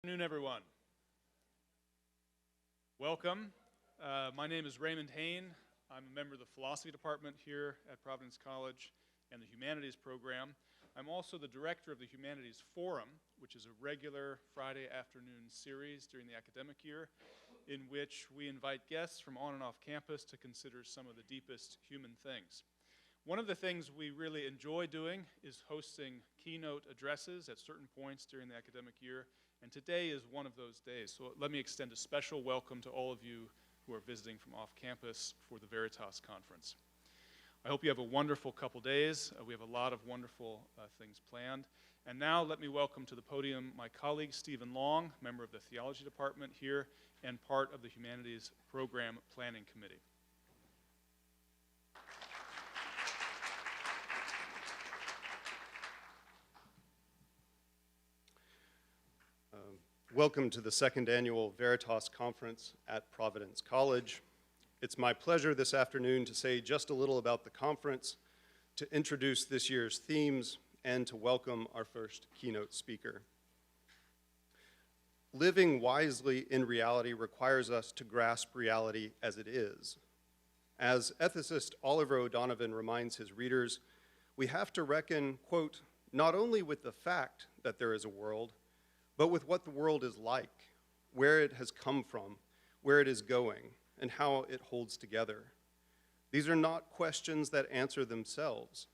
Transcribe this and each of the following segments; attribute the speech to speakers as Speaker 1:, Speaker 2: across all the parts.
Speaker 1: Good afternoon, everyone. Welcome. My name is Raymond Hain. I'm a member of the philosophy department here at Providence College and the humanities program. I'm also the director of the Humanities Forum, which is a regular Friday afternoon series during the academic year in which we invite guests from on and off campus to consider some of the deepest human things. One of the things we really enjoy doing is hosting keynote addresses at certain points during the academic year, and today is one of those days. So let me extend a special welcome to all of you who are visiting from off campus for the Veritas Conference. I hope you have a wonderful couple days. We have a lot of wonderful things planned. And now let me welcome to the podium my colleague Stephen Long, member of the theology department here and part of the Humanities Program Planning Committee.
Speaker 2: Welcome to the second annual Veritas Conference at Providence College. It's my pleasure this afternoon to say just a little about the conference, to introduce this year's themes, and to welcome our first keynote speaker. Living wisely in reality requires us to grasp reality as it is. As ethicist Oliver O'Donovan reminds his readers, we have to reckon, quote, not only with the fact that there is a world, but with what the world is like, where it has come from, where it is going, and how it holds together. These are not questions that answer themselves.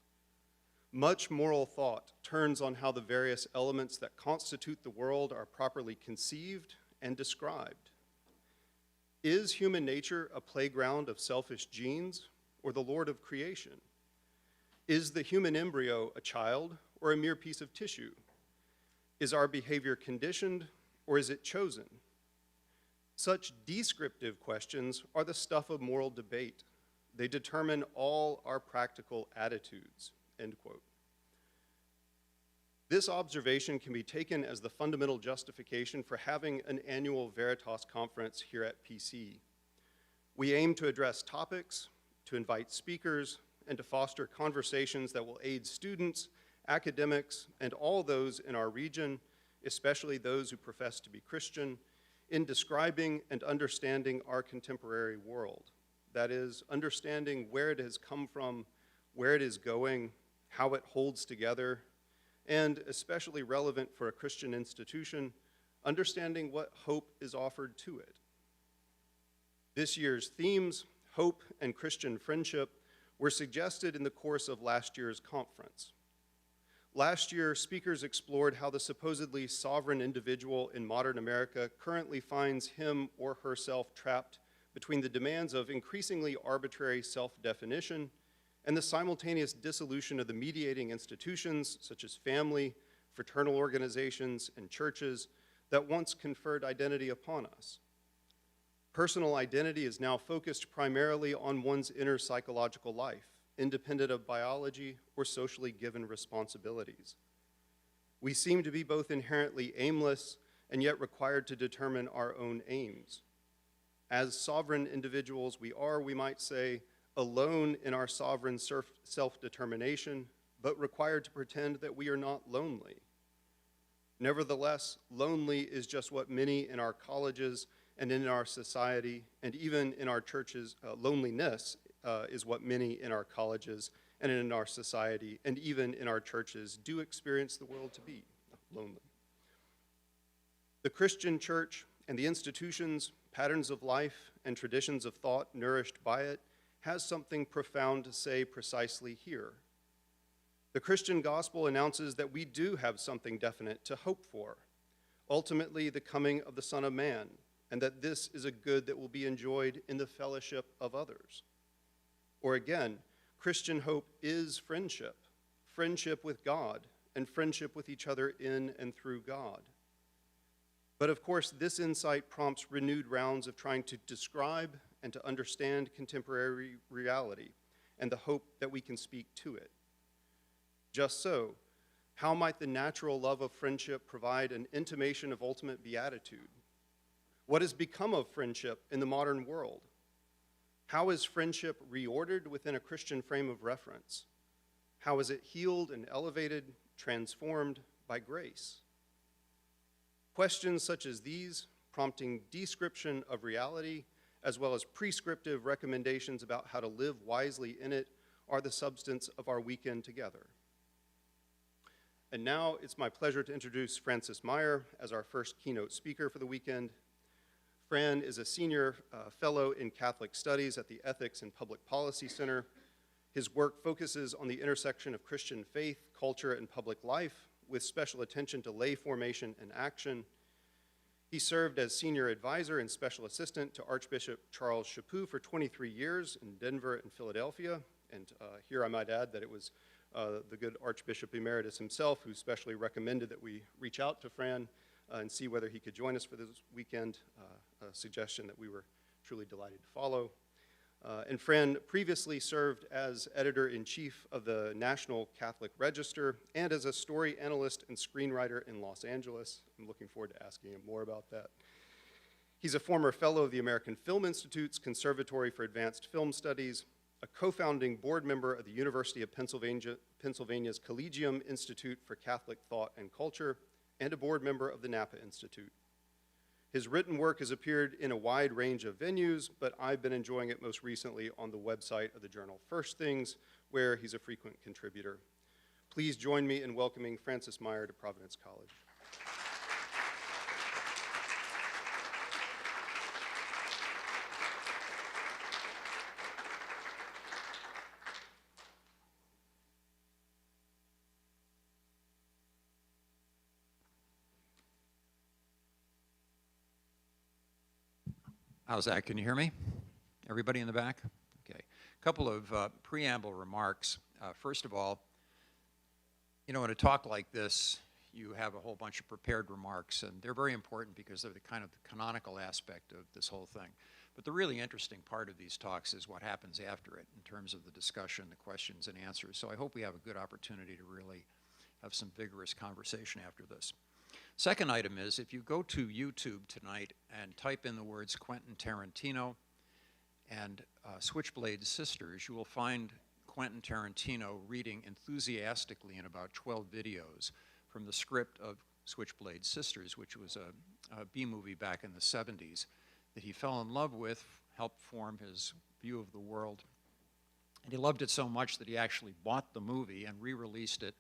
Speaker 2: Much moral thought turns on how the various elements that constitute the world are properly conceived and described. Is human nature a playground of selfish genes or the Lord of creation? Is the human embryo a child or a mere piece of tissue? Is our behavior conditioned, or is it chosen? Such descriptive questions are the stuff of moral debate. They determine all our practical attitudes, end quote. This observation can be taken as the fundamental justification for having an annual Veritas conference here at PC. We aim to address topics, to invite speakers, and to foster conversations that will aid students, academics, and all those in our region, especially those who profess to be Christian, in describing and understanding our contemporary world. That is, understanding where it has come from, where it is going, how it holds together, and especially relevant for a Christian institution, understanding what hope is offered to it. This year's themes, hope and Christian friendship, were suggested in the course of last year's conference. Last year, speakers explored how the supposedly sovereign individual in modern America currently finds him or herself trapped between the demands of increasingly arbitrary self-definition and the simultaneous dissolution of the mediating institutions such as family, fraternal organizations, and churches that once conferred identity upon us. Personal identity is now focused primarily on one's inner psychological life, independent of biology or socially given responsibilities. We seem to be both inherently aimless and yet required to determine our own aims. As sovereign individuals we are, we might say, alone in our sovereign self-determination, but required to pretend that we are not lonely. Nevertheless, lonely is just what many in our colleges and in our society, and even in our churches, loneliness is what many in our colleges and in our society and even in our churches do experience the world to be lonely. The Christian church and the institutions, patterns of life, and traditions of thought nourished by it has something profound to say precisely here. The Christian gospel announces that we do have something definite to hope for, ultimately the coming of the Son of Man, and that this is a good that will be enjoyed in the fellowship of others. Or again, Christian hope is friendship, friendship with God, and friendship with each other in and through God. But of course, this insight prompts renewed rounds of trying to describe and to understand contemporary reality and the hope that we can speak to it. Just so, how might the natural love of friendship provide an intimation of ultimate beatitude? What has become of friendship in the modern world? How is friendship reordered within a Christian frame of reference? How is it healed and elevated, transformed by grace? Questions such as these, prompting description of reality, as well as prescriptive recommendations about how to live wisely in it, are the substance of our weekend together. And now it's my pleasure to introduce Francis Maier as our first keynote speaker for the weekend. Fran is a senior fellow in Catholic Studies at the Ethics and Public Policy Center. His work focuses on the intersection of Christian faith, culture, and public life, with special attention to lay formation and action. He served as senior advisor and special assistant to Archbishop Charles Chaput for 23 years in Denver and Philadelphia. And here I might add that it was the good Archbishop Emeritus himself who specially recommended that we reach out to Fran and see whether he could join us for this weekend, a suggestion that we were truly delighted to follow. And Fran previously served as editor-in-chief of the National Catholic Register and as a story analyst and screenwriter in Los Angeles. I'm looking forward to asking him more about that. He's a former fellow of the American Film Institute's Conservatory for Advanced Film Studies, a co-founding board member of the University of Pennsylvania's Collegium Institute for Catholic Thought and Culture, and a board member of the Napa Institute. His written work has appeared in a wide range of venues, but I've been enjoying it most recently on the website of the journal First Things, where he's a frequent contributor. Please join me in welcoming Francis Maier to Providence College.
Speaker 3: How's that? Can you hear me? Everybody in the back? Okay. A couple of preamble remarks. First of all, you know, in a talk like this, you have a whole bunch of prepared remarks, and they're very important because they're the kind of the canonical aspect of this whole thing. But the really interesting part of these talks is what happens after it in terms of the discussion, the questions and answers. So I hope we have a good opportunity to really have some vigorous conversation after this. Second item is, if you go to YouTube tonight and type in the words Quentin Tarantino and Switchblade Sisters, you will find Quentin Tarantino reading enthusiastically in about 12 videos from the script of Switchblade Sisters, which was a B-movie back in the 70s that he fell in love with, helped form his view of the world. And he loved it so much that he actually bought the movie and re-released it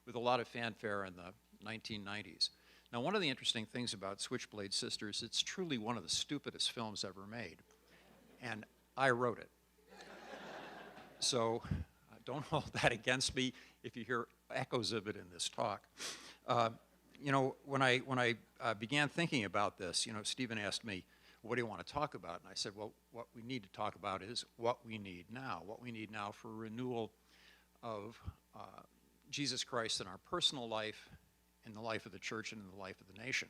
Speaker 3: with a lot of fanfare in the 1990s. Now, one of the interesting things about Switchblade Sisters, it's truly one of the stupidest films ever made. And I wrote it. So don't hold that against me if you hear echoes of it in this talk. You know, when I began thinking about this, you know, Stephen asked me, what do you want to talk about? And I said, well, what we need to talk about is what we need now for renewal of Jesus Christ in our personal life, in the life of the church, and in the life of the nation.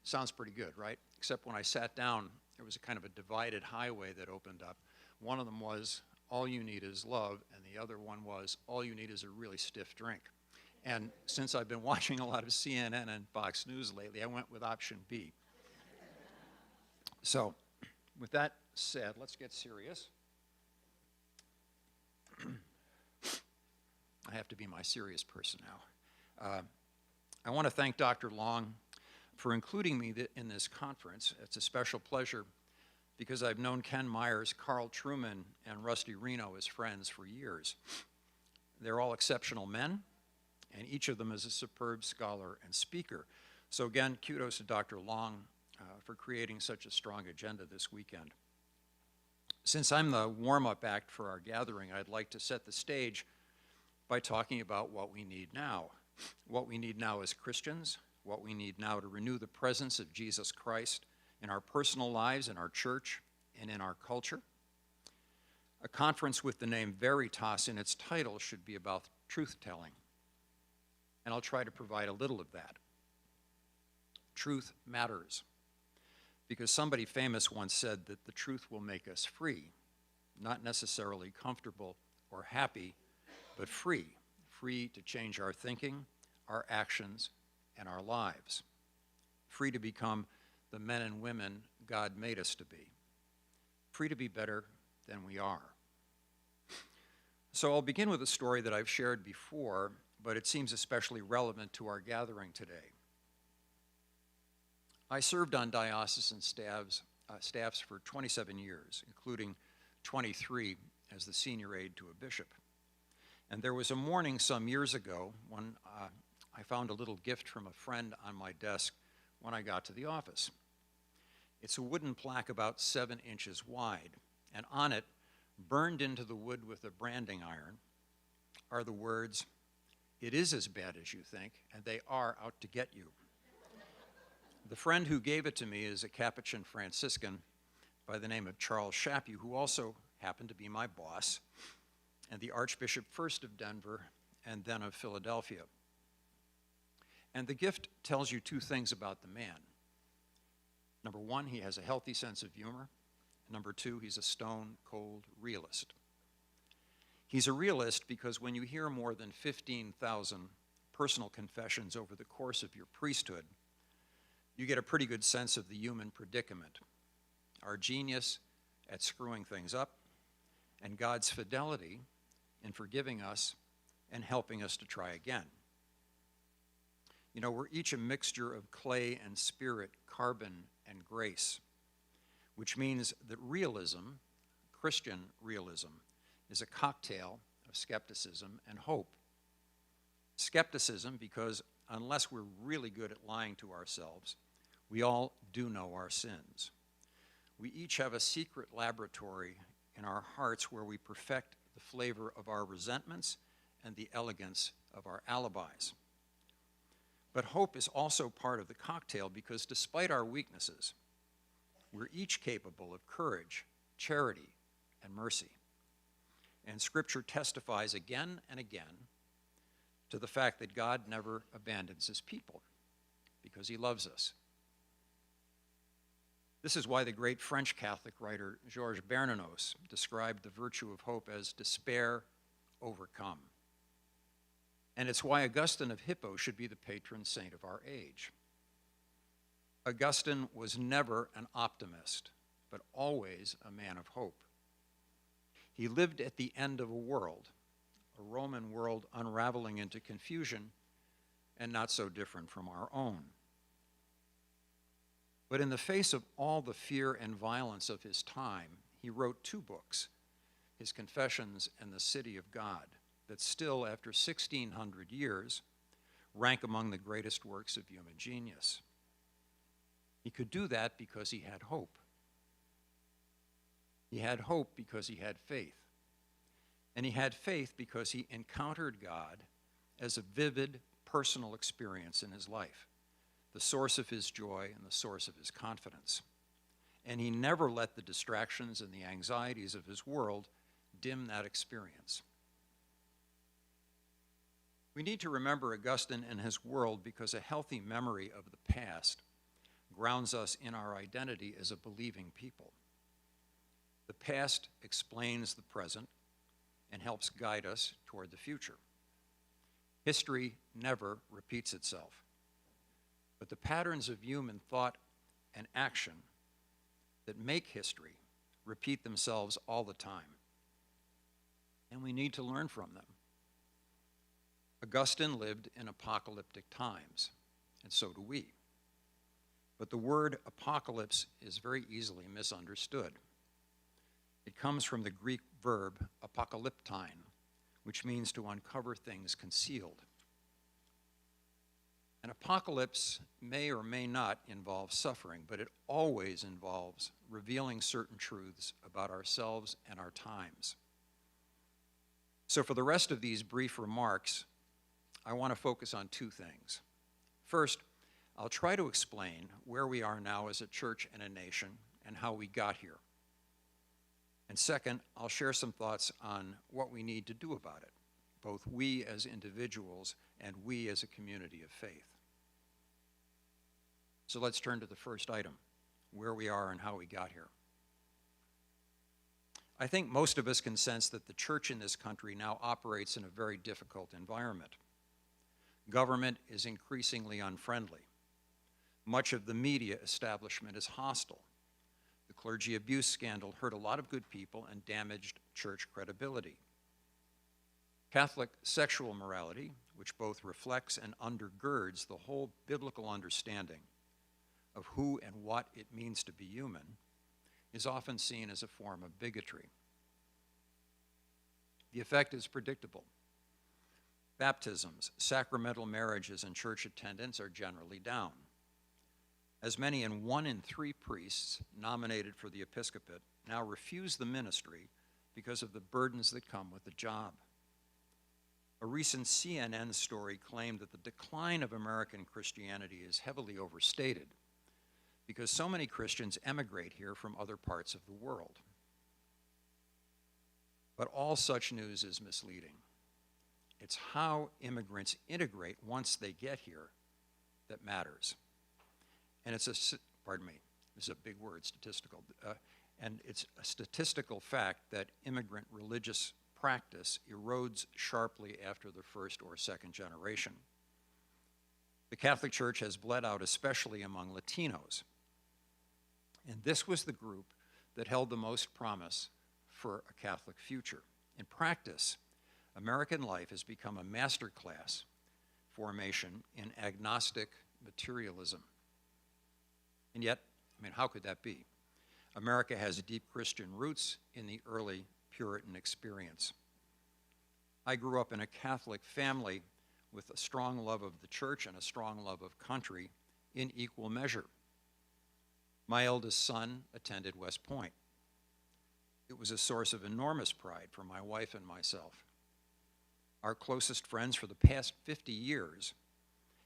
Speaker 3: Sounds pretty good, right? Except when I sat down, there was a kind of a divided highway that opened up. One of them was, all you need is love, and the other one was, all you need is a really stiff drink. And since I've been watching a lot of CNN and Fox News lately, I went with option B. So, with that said, let's get serious. I have to be my serious person now. I want to thank Dr. Long for including me in this conference. It's a special pleasure because I've known Ken Myers, Carl Truman, and Rusty Reno as friends for years. They're all exceptional men, and each of them is a superb scholar and speaker. So again, kudos to Dr. Long for creating such a strong agenda this weekend. Since I'm the warm-up act for our gathering, I'd like to set the stage by talking about what we need now. What we need now as Christians, what we need now to renew the presence of Jesus Christ in our personal lives, in our church, and in our culture. A conference with the name Veritas in its title should be about truth-telling, and I'll try to provide a little of that. Truth matters, because somebody famous once said that the truth will make us free, not necessarily comfortable or happy, but free. Free to change our thinking, our actions, and our lives. Free to become the men and women God made us to be. Free to be better than we are. So I'll begin with a story that I've shared before, but it seems especially relevant to our gathering today. I served on diocesan staffs for 27 years, including 23 as the senior aide to a bishop. And there was a morning some years ago when I found a little gift from a friend on my desk when I got to the office. It's a wooden plaque about 7 inches wide, and on it, burned into the wood with a branding iron, are the words, "It is as bad as you think, and they are out to get you." The friend who gave it to me is a Capuchin Franciscan by the name of Charles J, who also happened to be my boss, and the Archbishop first of Denver and then of Philadelphia. And the gift tells you 2 things about the man. Number 1, he has a healthy sense of humor. Number 2, he's a stone-cold realist. He's a realist because when you hear more than 15,000 personal confessions over the course of your priesthood, you get a pretty good sense of the human predicament, our genius at screwing things up, and God's fidelity in forgiving us and helping us to try again. You know, we're each a mixture of clay and spirit, carbon and grace, which means that realism, Christian realism, is a cocktail of skepticism and hope. Skepticism because unless we're really good at lying to ourselves, we all do know our sins. We each have a secret laboratory in our hearts where we perfect the flavor of our resentments and the elegance of our alibis. But hope is also part of the cocktail because despite our weaknesses, we're each capable of courage, charity, and mercy. And Scripture testifies again and again to the fact that God never abandons his people because he loves us. This is why the great French Catholic writer Georges Bernanos described the virtue of hope as despair overcome. And it's why Augustine of Hippo should be the patron saint of our age. Augustine was never an optimist, but always a man of hope. He lived at the end of a world, a Roman world unraveling into confusion and not so different from our own. But in the face of all the fear and violence of his time, he wrote 2 books, his Confessions and The City of God, that still, after 1,600 years, rank among the greatest works of human genius. He could do that because he had hope. He had hope because he had faith. And he had faith because he encountered God as a vivid, personal experience in his life, the source of his joy and the source of his confidence. And he never let the distractions and the anxieties of his world dim that experience. We need to remember Augustine and his world because a healthy memory of the past grounds us in our identity as a believing people. The past explains the present and helps guide us toward the future. History never repeats itself, but the patterns of human thought and action that make history repeat themselves all the time, and we need to learn from them. Augustine lived in apocalyptic times, and so do we. But the word apocalypse is very easily misunderstood. It comes from the Greek verb apokalyptine, which means to uncover things concealed. An apocalypse may or may not involve suffering, but it always involves revealing certain truths about ourselves and our times. So for the rest of these brief remarks, I want to focus on 2 things. First, I'll try to explain where we are now as a church and a nation and how we got here. And second, I'll share some thoughts on what we need to do about it, both we as individuals and we as a community of faith. So let's turn to the first item, where we are and how we got here. I think most of us can sense that the church in this country now operates in a very difficult environment. Government is increasingly unfriendly. Much of the media establishment is hostile. The clergy abuse scandal hurt a lot of good people and damaged church credibility. Catholic sexual morality, which both reflects and undergirds the whole biblical understanding of who and what it means to be human is often seen as a form of bigotry. The effect is predictable. Baptisms, sacramental marriages, and church attendance are generally down. As many as 1 in 3 priests nominated for the episcopate now refuse the ministry because of the burdens that come with the job. A recent CNN story claimed that the decline of American Christianity is heavily overstated because so many Christians emigrate here from other parts of the world. But all such news is misleading. It's how immigrants integrate once they get here that matters. And it's this is a big word, statistical, and it's a statistical fact that immigrant religious practice erodes sharply after the first or second generation. The Catholic Church has bled out, especially among Latinos. And this was the group that held the most promise for a Catholic future. In practice, American life has become a masterclass formation in agnostic materialism. And yet, how could that be? America has deep Christian roots in the early Puritan experience. I grew up in a Catholic family with a strong love of the church and a strong love of country in equal measure. My eldest son attended West Point. It was a source of enormous pride for my wife and myself. Our closest friends for the past 50 years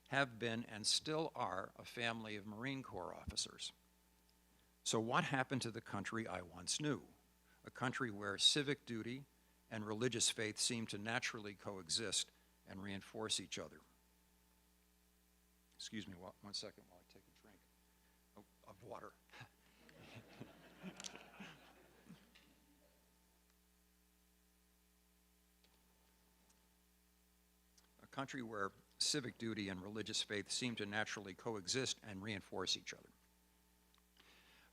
Speaker 3: have been and still are a family of Marine Corps officers. So what happened to the country I once knew? A country where civic duty and religious faith seem to naturally coexist and reinforce each other. Excuse me 1 second while I take a drink of water. A country where civic duty and religious faith seem to naturally coexist and reinforce each other.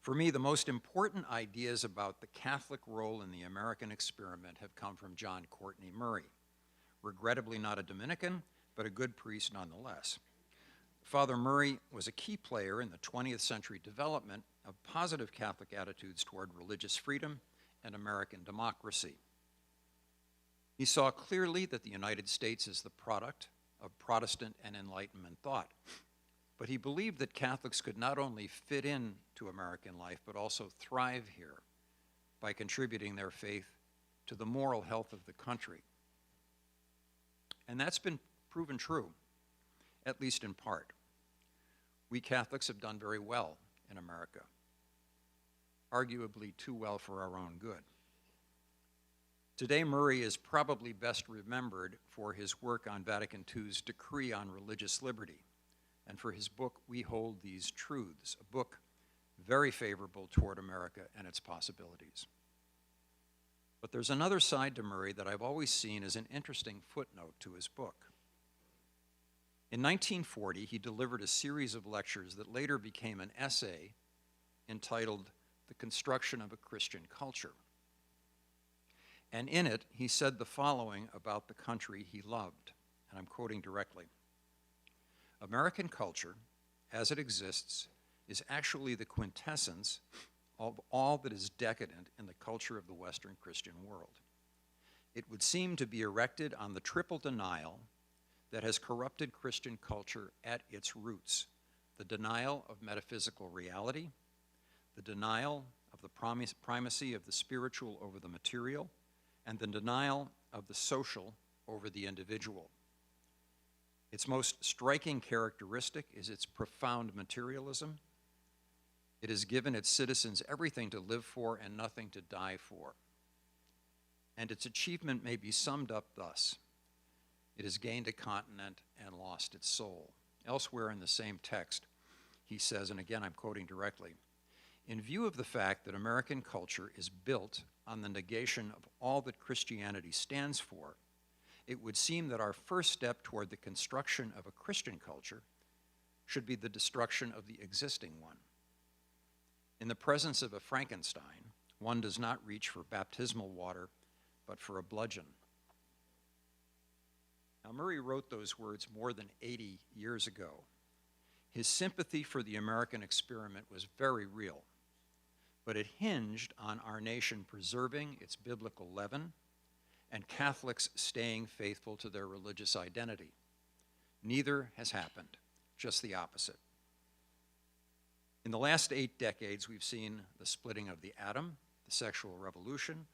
Speaker 3: For me, the most important ideas about the Catholic role in the American experiment have come from John Courtney Murray, regrettably not a Dominican, but a good priest nonetheless. Father Murray was a key player in the 20th century development of positive Catholic attitudes toward religious freedom and American democracy. He saw clearly that the United States is the product of Protestant and Enlightenment thought. But he believed that Catholics could not only fit in to American life, but also thrive here by contributing their faith to the moral health of the country. And that's been proven true, at least in part. We Catholics have done very well in America, arguably too well for our own good. Today, Murray is probably best remembered for his work on Vatican II's Decree on Religious Liberty, and for his book, We Hold These Truths, a book very favorable toward America and its possibilities. But there's another side to Murray that I've always seen as an interesting footnote to his book. In 1940, he delivered a series of lectures that later became an essay entitled The Construction of a Christian Culture. And in it, he said the following about the country he loved, and I'm quoting directly. American culture, as it exists, is actually the quintessence of all that is decadent in the culture of the Western Christian world. It would seem to be erected on the triple denial that has corrupted Christian culture at its roots: the denial of metaphysical reality, the denial of the primacy of the spiritual over the material, and the denial of the social over the individual. Its most striking characteristic is its profound materialism. It has given its citizens everything to live for and nothing to die for. And its achievement may be summed up thus: it has gained a continent and lost its soul. Elsewhere in the same text, he says, and again I'm quoting directly, in view of the fact that American culture is built on the negation of all that Christianity stands for, it would seem that our first step toward the construction of a Christian culture should be the destruction of the existing one. In the presence of a Frankenstein, one does not reach for baptismal water, but for a bludgeon. Now, Murray wrote those words more than 80 years ago. His sympathy for the American experiment was very real, but it hinged on our nation preserving its biblical leaven and Catholics staying faithful to their religious identity. Neither has happened, just the opposite. In the last 8 decades, we've seen the splitting of the atom, the sexual revolution,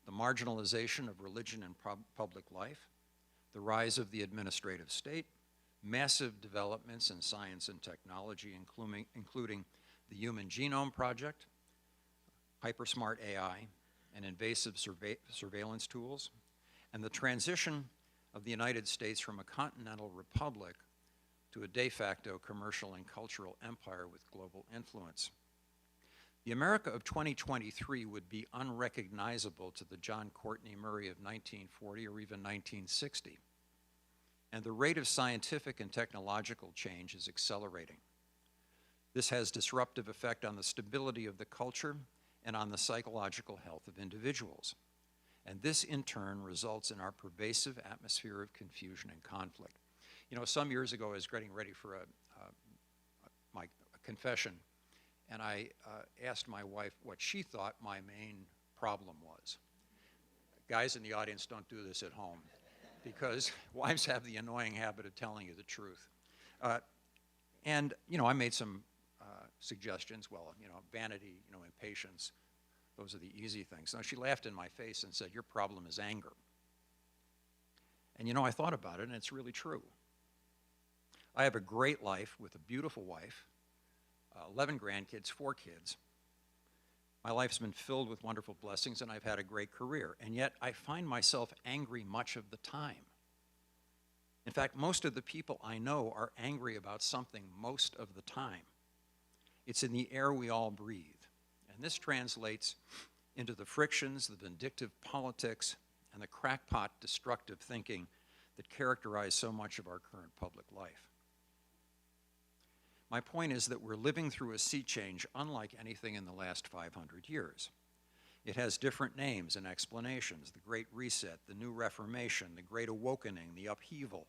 Speaker 3: the marginalization of religion in public life, the rise of the administrative state, massive developments in science and technology, including the Human Genome Project, hypersmart AI, and invasive surveillance tools, and the transition of the United States from a continental republic to a de facto commercial and cultural empire with global influence. The America of 2023 would be unrecognizable to the John Courtney Murray of 1940 or even 1960. And the rate of scientific and technological change is accelerating. This has disruptive effect on the stability of the culture and on the psychological health of individuals. And this, in turn, results in our pervasive atmosphere of confusion and conflict. You know, some years ago, I was getting ready for my confession, and I asked my wife what she thought my main problem was. Guys in the audience, don't do this at home, because wives have the annoying habit of telling you the truth. And, you know, I made some suggestions. Well, you know, vanity, you know, impatience, those are the easy things. Now, she laughed in my face and said, your problem is anger. And, you know, I thought about it, and it's really true. I have a great life with a beautiful wife, 11 grandkids, 4 kids. My life's been filled with wonderful blessings, and I've had a great career. And yet, I find myself angry much of the time. In fact, most of the people I know are angry about something most of the time. It's in the air we all breathe. And this translates into the frictions, the vindictive politics, and the crackpot destructive thinking that characterize so much of our current public life. My point is that we're living through a sea change unlike anything in the last 500 years. It has different names and explanations: the Great Reset, the New Reformation, the Great Awakening, the upheaval,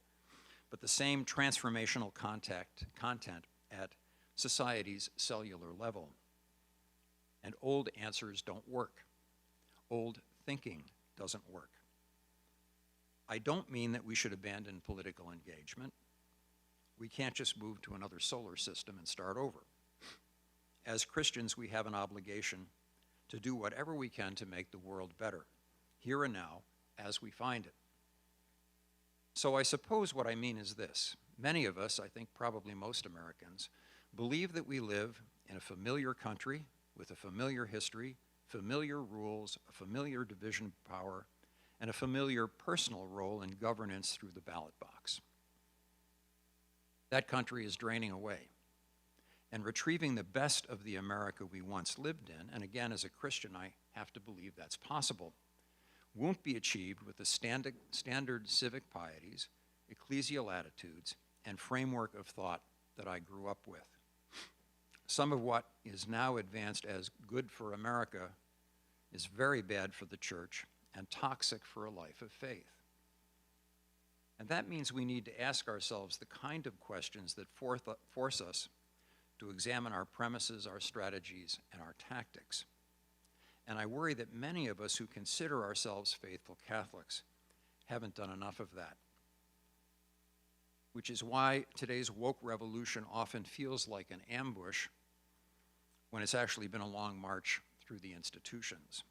Speaker 3: but the same transformational content at society's cellular level. And old answers don't work. Old thinking doesn't work. I don't mean that we should abandon political engagement. We can't just move to another solar system and start over. As Christians, we have an obligation to do whatever we can to make the world better, here and now, as we find it. So I suppose what I mean is this. Many of us, I think probably most Americans, believe that we live in a familiar country with a familiar history, familiar rules, a familiar division of power, and a familiar personal role in governance through the ballot box. That country is draining away, and retrieving the best of the America we once lived in, and again, as a Christian, I have to believe that's possible, won't be achieved with the standard civic pieties, ecclesial attitudes, and framework of thought that I grew up with. Some of what is now advanced as good for America is very bad for the church and toxic for a life of faith. And that means we need to ask ourselves the kind of questions that force us to examine our premises, our strategies, and our tactics. And I worry that many of us who consider ourselves faithful Catholics haven't done enough of that. Which is why today's woke revolution often feels like an ambush when it's actually been a long march through the institutions.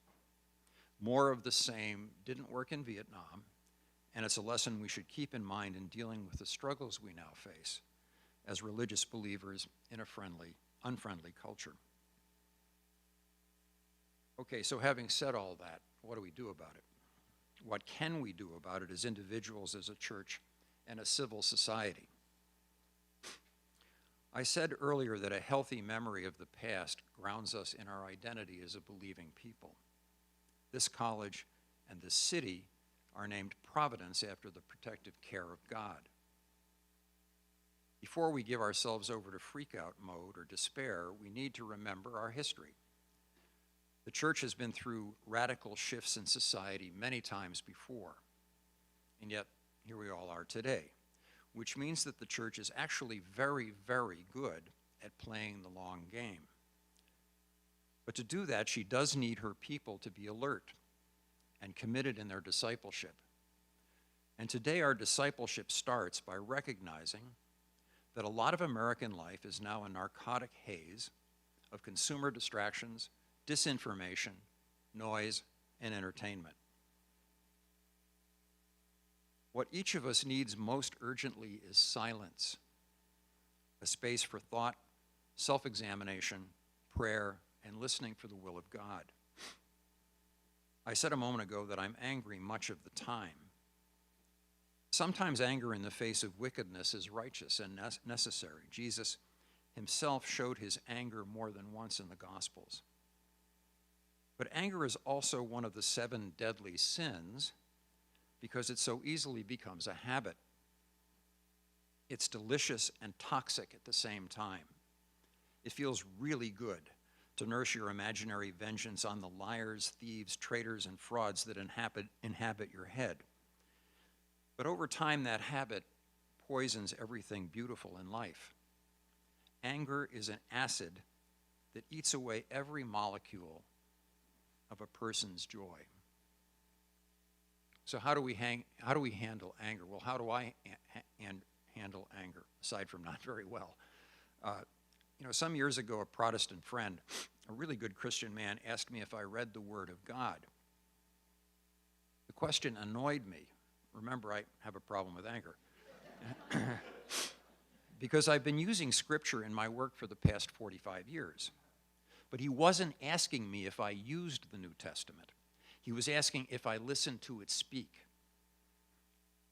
Speaker 3: More of the same didn't work in Vietnam, and it's a lesson we should keep in mind in dealing with the struggles we now face as religious believers in a unfriendly culture. Okay, so having said all that, what do we do about it? What can we do about it as individuals, as a church, and a civil society? I said earlier that a healthy memory of the past grounds us in our identity as a believing people. This college and this city are named Providence after the protective care of God. Before we give ourselves over to freak-out mode or despair, we need to remember our history. The church has been through radical shifts in society many times before, and yet here we all are today. which means that the church is actually very, very good at playing the long game. But to do that, she does need her people to be alert and committed in their discipleship. And today our discipleship starts by recognizing that a lot of American life is now a narcotic haze of consumer distractions, disinformation, noise, and entertainment. What each of us needs most urgently is silence, a space for thought, self-examination, prayer, and listening for the will of God. I said a moment ago that I'm angry much of the time. Sometimes anger in the face of wickedness is righteous and necessary. Jesus himself showed his anger more than once in the Gospels. But anger is also one of the 7 deadly sins because it so easily becomes a habit. It's delicious and toxic at the same time. It feels really good to nurse your imaginary vengeance on the liars, thieves, traitors, and frauds that inhabit your head. But over time, that habit poisons everything beautiful in life. Anger is an acid that eats away every molecule of a person's joy. So how do we handle anger? Well, how do I handle anger, aside from not very well? Some years ago, a Protestant friend, a really good Christian man, asked me if I read the Word of God. The question annoyed me. Remember, I have a problem with anger. Because I've been using Scripture in my work for the past 45 years. But he wasn't asking me if I used the New Testament. He was asking if I listened to it speak.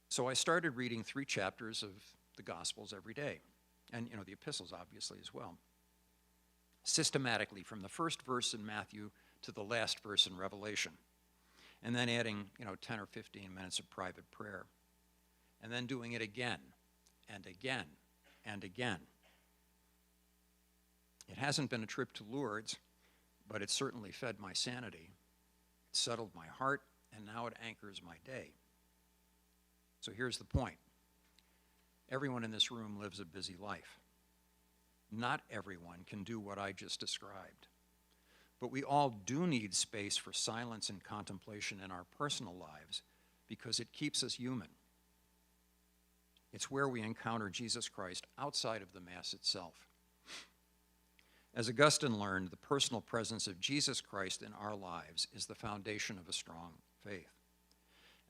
Speaker 3: So I started reading 3 chapters of the Gospels every day. And, the epistles, obviously, as well. Systematically, from the first verse in Matthew to the last verse in Revelation. And then adding, 10 or 15 minutes of private prayer. And then doing it again, and again, and again. It hasn't been a trip to Lourdes, but it certainly fed my sanity. It settled my heart, and now it anchors my day. So here's the point. Everyone in this room lives a busy life. Not everyone can do what I just described. But we all do need space for silence and contemplation in our personal lives because it keeps us human. It's where we encounter Jesus Christ outside of the Mass itself. As Augustine learned, the personal presence of Jesus Christ in our lives is the foundation of a strong faith.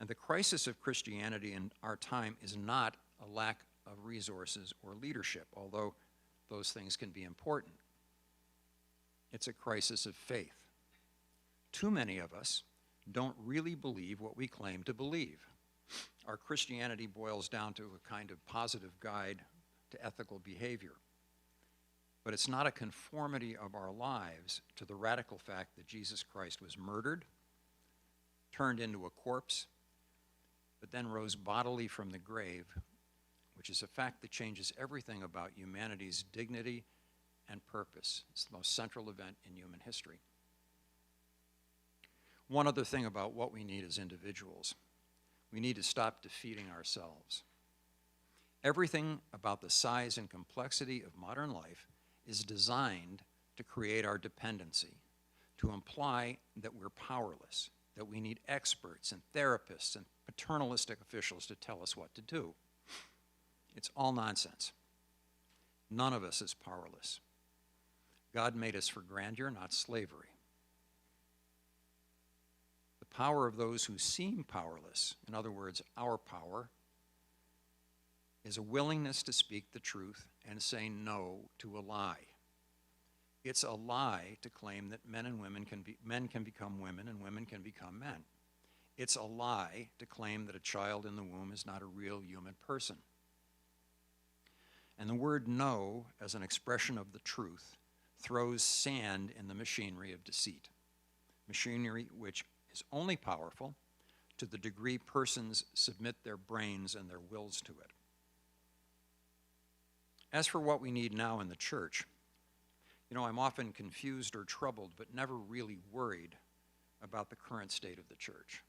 Speaker 3: And the crisis of Christianity in our time is not a lack of resources or leadership, although those things can be important. It's a crisis of faith. Too many of us don't really believe what we claim to believe. Our Christianity boils down to a kind of positive guide to ethical behavior. But it's not a conformity of our lives to the radical fact that Jesus Christ was murdered, turned into a corpse, but then rose bodily from the grave, which is a fact that changes everything about humanity's dignity and purpose. It's the most central event in human history. One other thing about what we need as individuals. We need to stop defeating ourselves. Everything about the size and complexity of modern life is designed to create our dependency, to imply that we're powerless, that we need experts and therapists and paternalistic officials to tell us what to do. It's all nonsense. None of us is powerless. God made us for grandeur, not slavery. The power of those who seem powerless, in other words, our power, is a willingness to speak the truth and say no to a lie. It's a lie to claim that men can become women and women can become men. It's a lie to claim that a child in the womb is not a real human person. And the word no, as an expression of the truth, throws sand in the machinery of deceit, machinery which is only powerful to the degree persons submit their brains and their wills to it. As for what we need now in the church, I'm often confused or troubled, but never really worried about the current state of the church.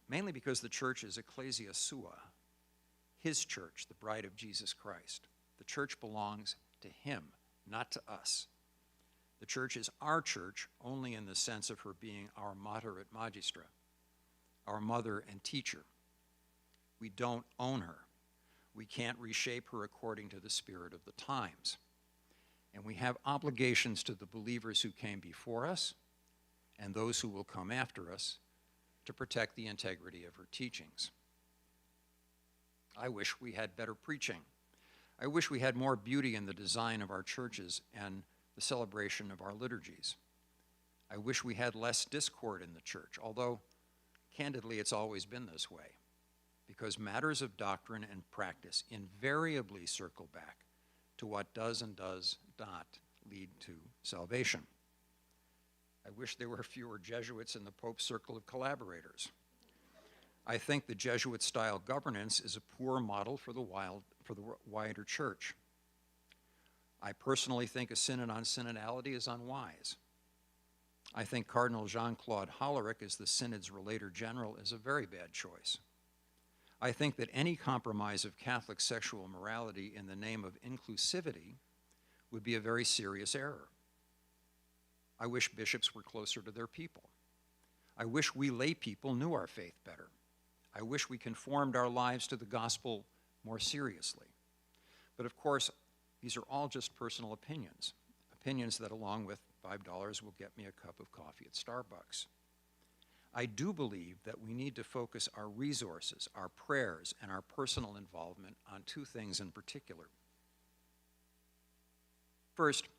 Speaker 3: Mainly because the church is ecclesia sua, his church, the bride of Jesus Christ. The church belongs to him, not to us. The church is our church only in the sense of her being our mater et magistra, our mother and teacher. We don't own her. We can't reshape her according to the spirit of the times. And we have obligations to the believers who came before us and those who will come after us to protect the integrity of her teachings. I wish we had better preaching. I wish we had more beauty in the design of our churches and the celebration of our liturgies. I wish we had less discord in the church, although, candidly, it's always been this way, because matters of doctrine and practice invariably circle back to what does and does not lead to salvation. I wish there were fewer Jesuits in the Pope's circle of collaborators. I think the Jesuit-style governance is a poor model for the wider church. I personally think a synod on synodality is unwise. I think Cardinal Jean-Claude Hollerich as the synod's relator general is a very bad choice. I think that any compromise of Catholic sexual morality in the name of inclusivity would be a very serious error. I wish bishops were closer to their people. I wish we lay people knew our faith better. I wish we conformed our lives to the gospel more seriously. But of course, these are all just personal opinions, opinions that along with $5 will get me a cup of coffee at Starbucks. I do believe that we need to focus our resources, our prayers, and our personal involvement on two things in particular. First,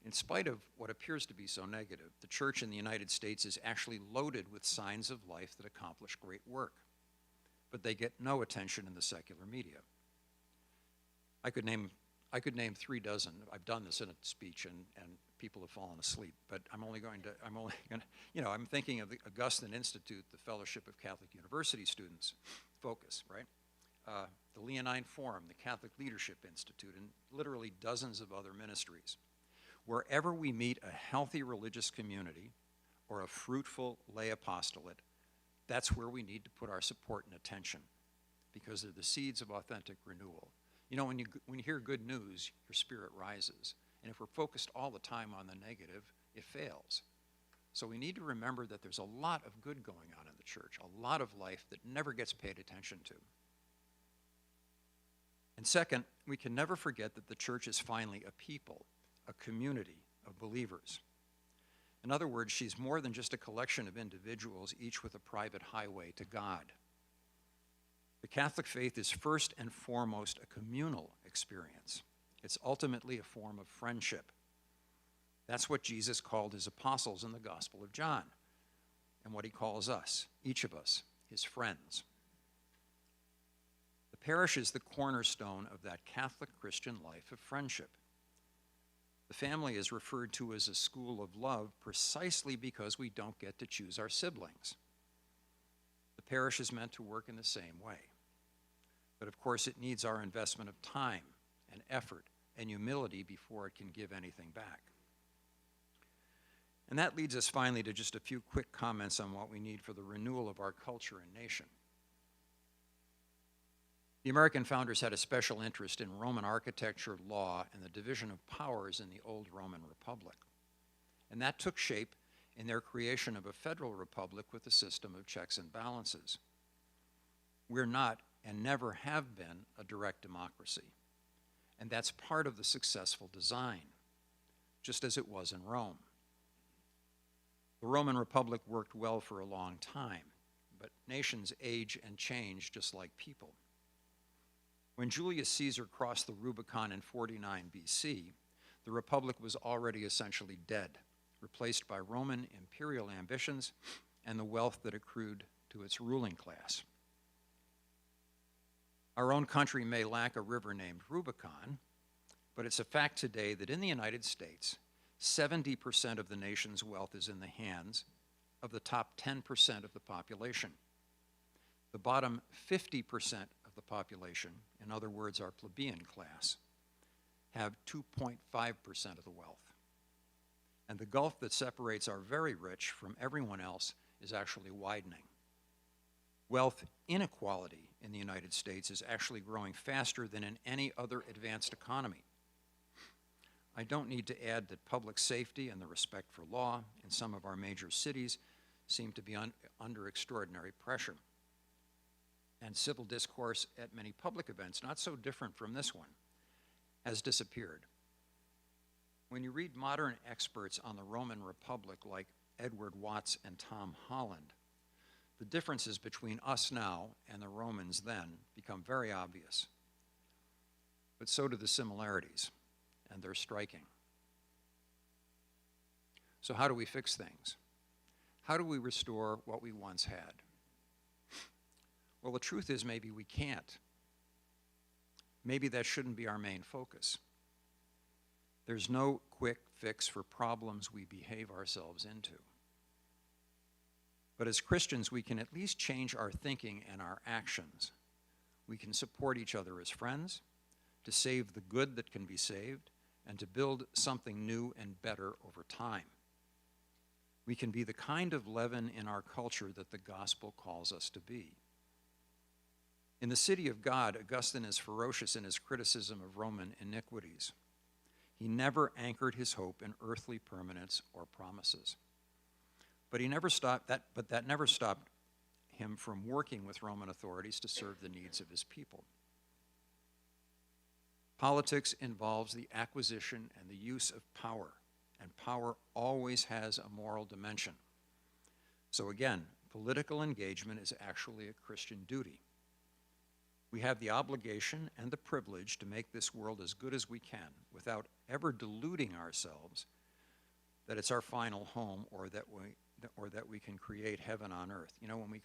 Speaker 3: in spite of what appears to be so negative, the church in the United States is actually loaded with signs of life that accomplish great work, but they get no attention in the secular media. I could name 3 dozen. I've done this in a speech, and people have fallen asleep. But I'm thinking of the Augustine Institute, the Fellowship of Catholic University Students, Focus, right? The Leonine Forum, the Catholic Leadership Institute, and literally dozens of other ministries. Wherever we meet a healthy religious community or a fruitful lay apostolate, that's where we need to put our support and attention, because they're the seeds of authentic renewal. You know, when you hear good news, your spirit rises. And if we're focused all the time on the negative, it fails. So we need to remember that there's a lot of good going on in the church, a lot of life that never gets paid attention to. And second, we can never forget that the church is finally a people, a community of believers. In other words, she's more than just a collection of individuals, each with a private highway to God. The Catholic faith is first and foremost a communal experience. It's ultimately a form of friendship. That's what Jesus called his apostles in the Gospel of John, and what he calls us, each of us, his friends. The parish is the cornerstone of that Catholic Christian life of friendship. The family is referred to as a school of love precisely because we don't get to choose our siblings. The parish is meant to work in the same way. But of course, it needs our investment of time and effort and humility before it can give anything back. And that leads us finally to just a few quick comments on what we need for the renewal of our culture and nation. The American founders had a special interest in Roman architecture, law, and the division of powers in the old Roman Republic. And that took shape in their creation of a federal republic with a system of checks and balances. We're not, and never have been, a direct democracy. And that's part of the successful design, just as it was in Rome. The Roman Republic worked well for a long time, but nations age and change just like people. When Julius Caesar crossed the Rubicon in 49 BC, the Republic was already essentially dead, replaced by Roman imperial ambitions and the wealth that accrued to its ruling class. Our own country may lack a river named Rubicon, but it's a fact today that in the United States, 70% of the nation's wealth is in the hands of the top 10% of the population. The bottom 50% of the population, in other words, our plebeian class, have 2.5% of the wealth. And the gulf that separates our very rich from everyone else is actually widening. Wealth inequality in the United States is actually growing faster than in any other advanced economy. I don't need to add that public safety and the respect for law in some of our major cities seem to be under extraordinary pressure. And civil discourse at many public events, not so different from this one, has disappeared. When you read modern experts on the Roman Republic like Edward Watts and Tom Holland, the differences between us now and the Romans then become very obvious. But so do the similarities, and they're striking. So how do we fix things? How do we restore what we once had? Well, the truth is maybe we can't. Maybe that shouldn't be our main focus. There's no quick fix for problems we behave ourselves into. But as Christians, we can at least change our thinking and our actions. We can support each other as friends, to save the good that can be saved, and to build something new and better over time. We can be the kind of leaven in our culture that the gospel calls us to be. In the City of God, Augustine is ferocious in his criticism of Roman iniquities. He never anchored his hope in earthly permanence or promises. But that never stopped him from working with Roman authorities to serve the needs of his people. Politics involves the acquisition and the use of power, and power always has a moral dimension. So again, political engagement is actually a Christian duty. We have the obligation and the privilege to make this world as good as we can without ever deluding ourselves that it's our final home or that we can create heaven on earth. You know, when we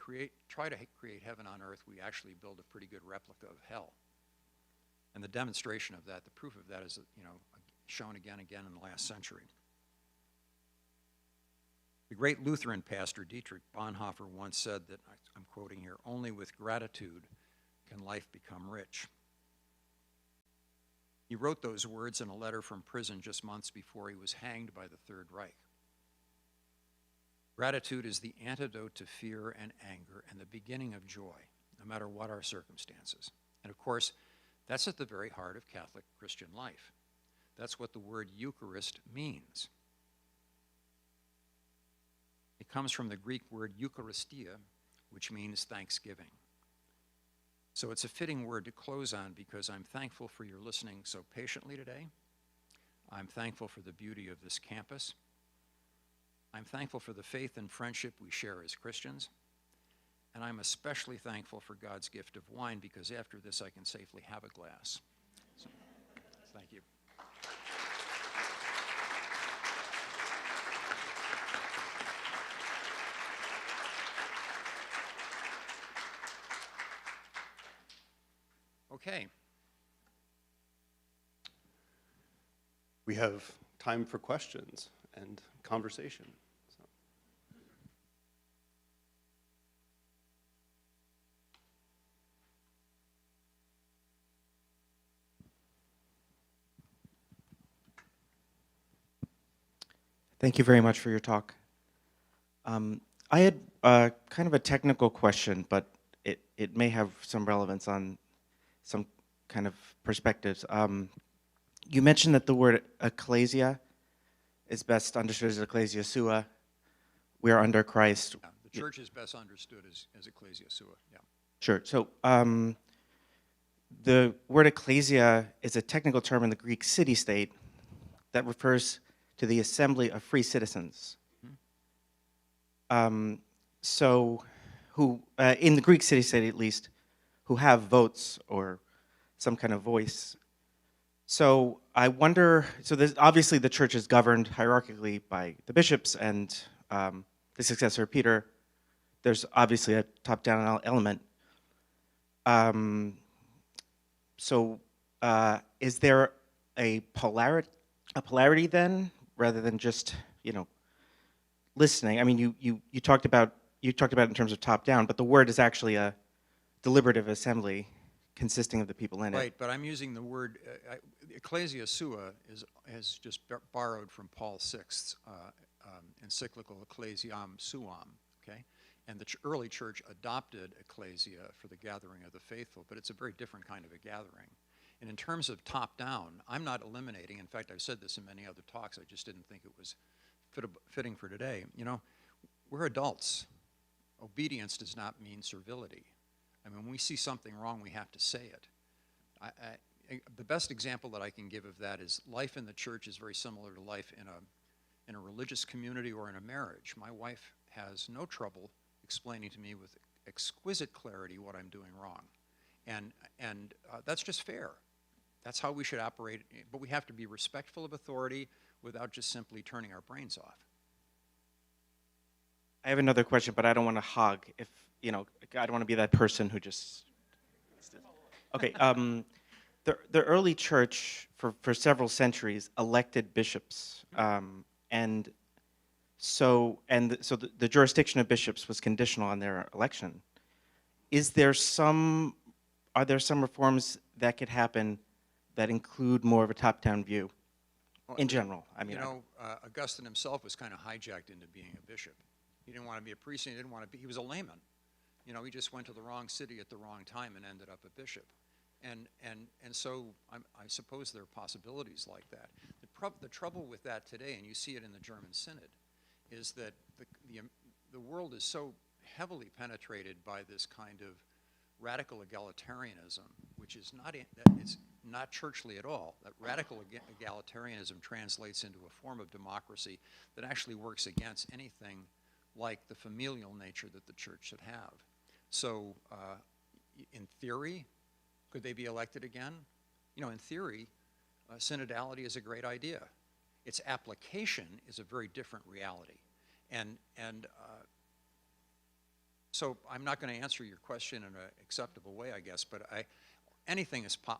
Speaker 3: try to create heaven on earth, we actually build a pretty good replica of hell. And the demonstration of that, the proof of that is, shown again and again in the last century. The great Lutheran pastor Dietrich Bonhoeffer once said that, I'm quoting here, "Only with gratitude can life become rich." He wrote those words in a letter from prison just months before he was hanged by the Third Reich. Gratitude is the antidote to fear and anger and the beginning of joy, no matter what our circumstances. And of course, that's at the very heart of Catholic Christian life. That's what the word Eucharist means. It comes from the Greek word Eucharistia, which means thanksgiving. So it's a fitting word to close on because I'm thankful for your listening so patiently today. I'm thankful for the beauty of this campus. I'm thankful for the faith and friendship we share as Christians. And I'm especially thankful for God's gift of wine because after this I can safely have a glass. So, thank you. Okay.
Speaker 2: We have time for questions and conversation. So.
Speaker 4: Thank you very much for your talk. I had kind of a technical question, but it may have some relevance on some kind of perspectives. You mentioned that the word ecclesia is best understood as ecclesia sua. We are under Christ.
Speaker 3: Yeah, the church is best understood as ecclesia sua, yeah.
Speaker 4: Sure. So the word ecclesia is a technical term in the Greek city-state that refers to the assembly of free citizens. So who, in the Greek city-state at least, who have votes or some kind of voice. So I wonder, so obviously the church is governed hierarchically by the bishops and the successor of Peter. There's obviously a top-down element. So is there a polarity then, rather than just, listening? I mean, you talked about it in terms of top-down, but the word is actually a deliberative assembly consisting of the people in it.
Speaker 3: Right, but I'm using the word, ecclesia sua has just borrowed from Paul VI's encyclical Ecclesiam Suam, okay? And the early church adopted ecclesia for the gathering of the faithful, but it's a very different kind of a gathering. And in terms of top-down, I'm not eliminating, in fact, I've said this in many other talks, I just didn't think it was fitting for today. You know, we're adults. Obedience does not mean servility. I mean, when we see something wrong, we have to say it. The best example that I can give of that is life in the church is very similar to life in a religious community or in a marriage. My wife has no trouble explaining to me with exquisite clarity what I'm doing wrong. And that's just fair. That's how we should operate, but we have to be respectful of authority without just simply turning our brains off.
Speaker 4: I have another question, but I don't want to hog. If you know, I don't want to be that person who just. Okay. The early church for several centuries elected bishops, and so the jurisdiction of bishops was conditional on their election. Are there some reforms that could happen that include more of a top-down view in general? I mean,
Speaker 3: you know, Augustine himself was kind of hijacked into being a bishop. He didn't want to be a priest, and he didn't want to be, he was a layman. You know, he just went to the wrong city at the wrong time and ended up a bishop. And so I suppose there are possibilities like that. The trouble with that today, and you see it in the German Synod, is that the world is so heavily penetrated by this kind of radical egalitarianism, which is not churchly at all. That radical egalitarianism translates into a form of democracy that actually works against anything like the familial nature that the church should have. So in theory, could they be elected again? You know, in theory, synodality is a great idea. Its application is a very different reality. So I'm not going to answer your question in an acceptable way, I guess, but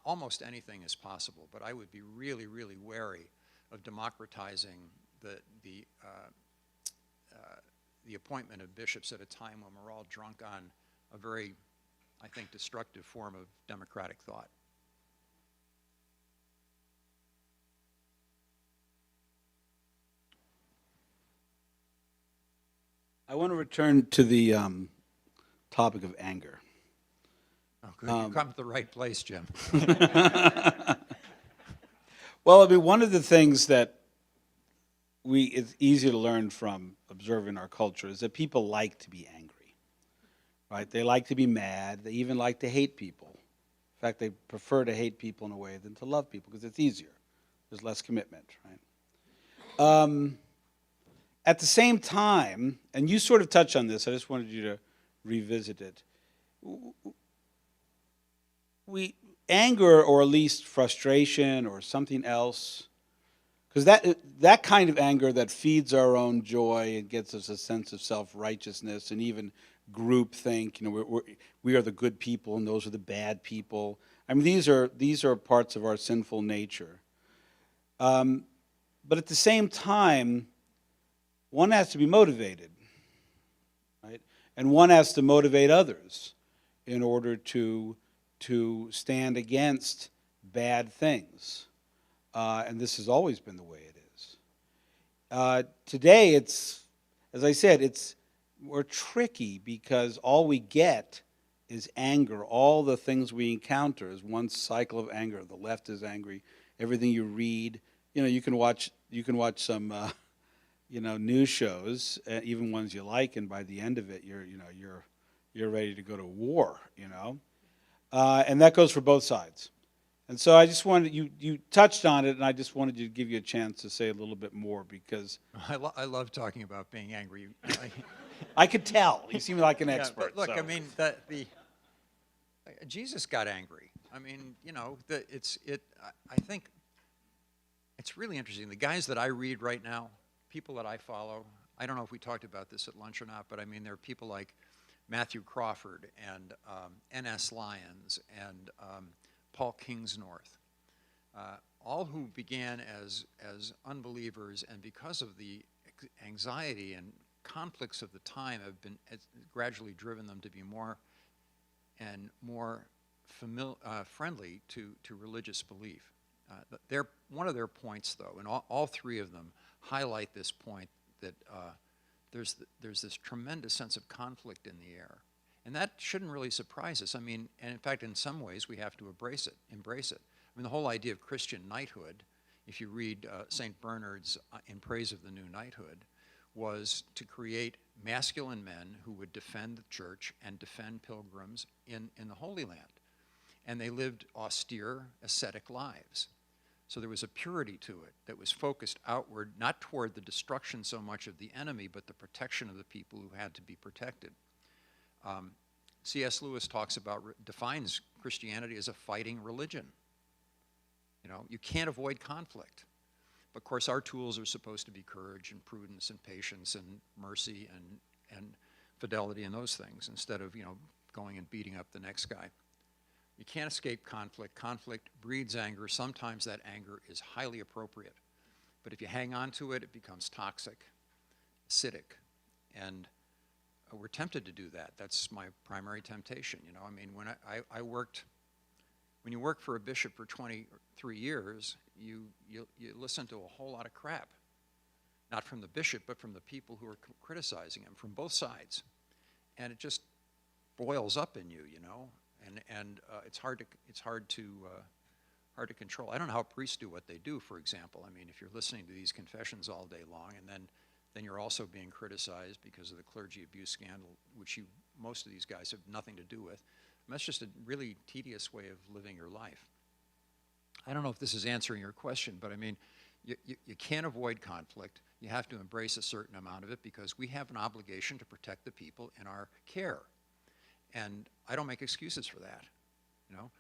Speaker 3: almost anything is possible, but I would be really, really wary of democratizing the appointment of bishops at a time when we're all drunk on a very, I think, destructive form of democratic thought.
Speaker 5: I want to return to the topic of anger.
Speaker 3: Oh, good. You come to the right place, Jim.
Speaker 5: Well, I mean, one of the things that it's easy to learn from observing our culture is that people like to be angry, right? They like to be mad. They even like to hate people. In fact, they prefer to hate people in a way than to love people because it's easier. There's less commitment, right? At the same time, and you sort of touched on this, I just wanted you to revisit it. Anger, or at least frustration or something else, because that kind of anger that feeds our own joy and gets us a sense of self-righteousness and even groupthink, you know, we are the good people and those are the bad people. I mean, these are parts of our sinful nature. But at the same time, one has to be motivated, right? And one has to motivate others in order to stand against bad things. And this has always been the way it is. Today, as I said, we're tricky because all we get is anger. All the things we encounter is one cycle of anger. The left is angry. Everything you read, you know, you can watch some news shows, even ones you like, and by the end of it, you're ready to go to war, you know, and that goes for both sides. And so I just wanted you touched on it, and I just wanted to give you a chance to say a little bit more because
Speaker 3: I love talking about being angry.
Speaker 5: I could tell you seem like an expert.
Speaker 3: Look,
Speaker 5: so.
Speaker 3: I mean, Jesus got angry. I mean, you know, I think it's really interesting. The guys that I read right now, people that I follow, I don't know if we talked about this at lunch or not, but I mean, there are people like Matthew Crawford and N.S. Lyons and Paul Kingsnorth, all who began as unbelievers, and because of the anxiety and conflicts of the time have gradually driven them to be more and more friendly to religious belief. One of their points, though, and all three of them highlight this point that there's this tremendous sense of conflict in the air. And that shouldn't really surprise us. I mean, and in fact, in some ways, we have to embrace it. I mean, the whole idea of Christian knighthood, if you read St. Bernard's In Praise of the New Knighthood, was to create masculine men who would defend the church and defend pilgrims in the Holy Land. And they lived austere, ascetic lives. So there was a purity to it that was focused outward, not toward the destruction so much of the enemy, but the protection of the people who had to be protected. C.S. Lewis defines Christianity as a fighting religion. You know, you can't avoid conflict. But of course, our tools are supposed to be courage and prudence and patience and mercy and fidelity and those things, instead of, you know, going and beating up the next guy. You can't escape conflict. Conflict breeds anger. Sometimes that anger is highly appropriate. But if you hang on to it, it becomes toxic, acidic. And we're tempted to do that. That's my primary temptation. You know, I mean, when when you work for a bishop for 23 years, you listen to a whole lot of crap. Not from the bishop, but from the people who are criticizing him, from both sides. And it just boils up in you, you know. And it's hard to control. I don't know how priests do what they do, for example. I mean, if you're listening to these confessions all day long, and then you're also being criticized because of the clergy abuse scandal, which most of these guys have nothing to do with. And that's just a really tedious way of living your life. I don't know if this is answering your question, but I mean, you can't avoid conflict. You have to embrace a certain amount of it because we have an obligation to protect the people in our care. And I don't make excuses for that, you know.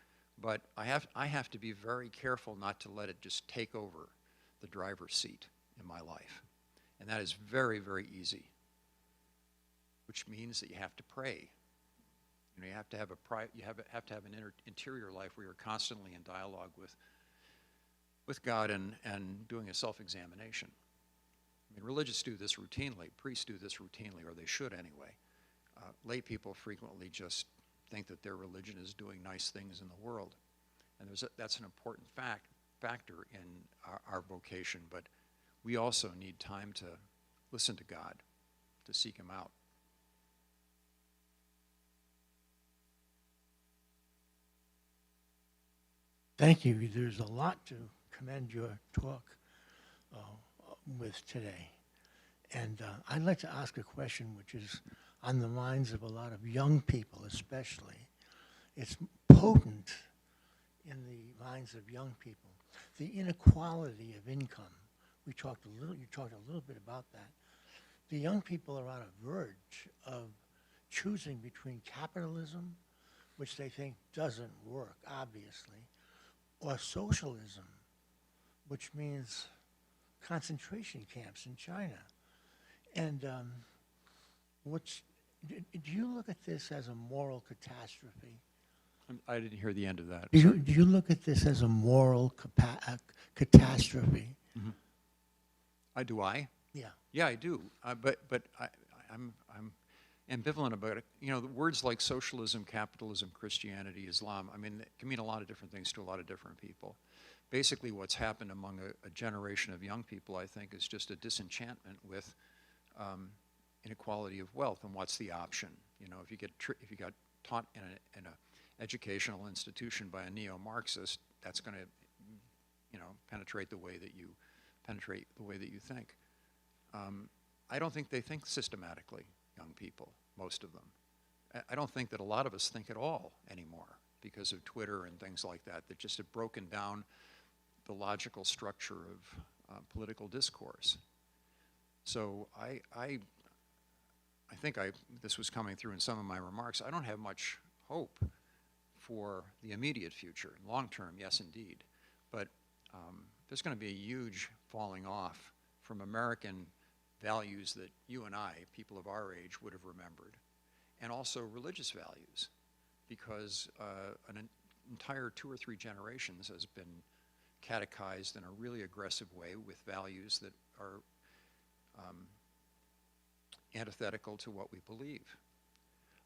Speaker 3: But I have to be very careful not to let it just take over the driver's seat in my life. And that is very, very easy, which means that you have to pray. You know, you have to have an interior life where you're constantly in dialogue with God and doing a self-examination. I mean, religious do this routinely, priests do this routinely, or they should anyway. Lay people frequently just think that their religion is doing nice things in the world. And that's an important factor in our vocation, but we also need time to listen to God, to seek him out.
Speaker 6: Thank you. There's a lot to commend your talk with today. And I'd like to ask a question which is on the minds of a lot of young people especially. It's potent in the minds of young people. The inequality of income. You talked a little bit about that. The young people are on a verge of choosing between capitalism, which they think doesn't work, obviously, or socialism, which means concentration camps in China. And do you look at this as a moral catastrophe?
Speaker 3: I didn't hear the end of that.
Speaker 6: Do you look at this as a moral catastrophe?
Speaker 3: Mm-hmm. Do I?
Speaker 6: Yeah.
Speaker 3: Yeah, I do. But I'm ambivalent about it. You know, the words like socialism, capitalism, Christianity, Islam, I mean, it can mean a lot of different things to a lot of different people. Basically, what's happened among a generation of young people, I think, is just a disenchantment with inequality of wealth and what's the option. You know, if you got taught in an educational institution by a neo-Marxist, that's going to, you know, penetrate the way that you think. I don't think they think systematically, young people, most of them. I don't think that a lot of us think at all anymore because of Twitter and things like that just have broken down the logical structure of political discourse. So I think this was coming through in some of my remarks. I don't have much hope for the immediate future. Long term, yes, indeed. But there's going to be a huge falling off from American values that you and I, people of our age, would have remembered, and also religious values, because an entire 2 or 3 generations has been catechized in a really aggressive way with values that are antithetical to what we believe.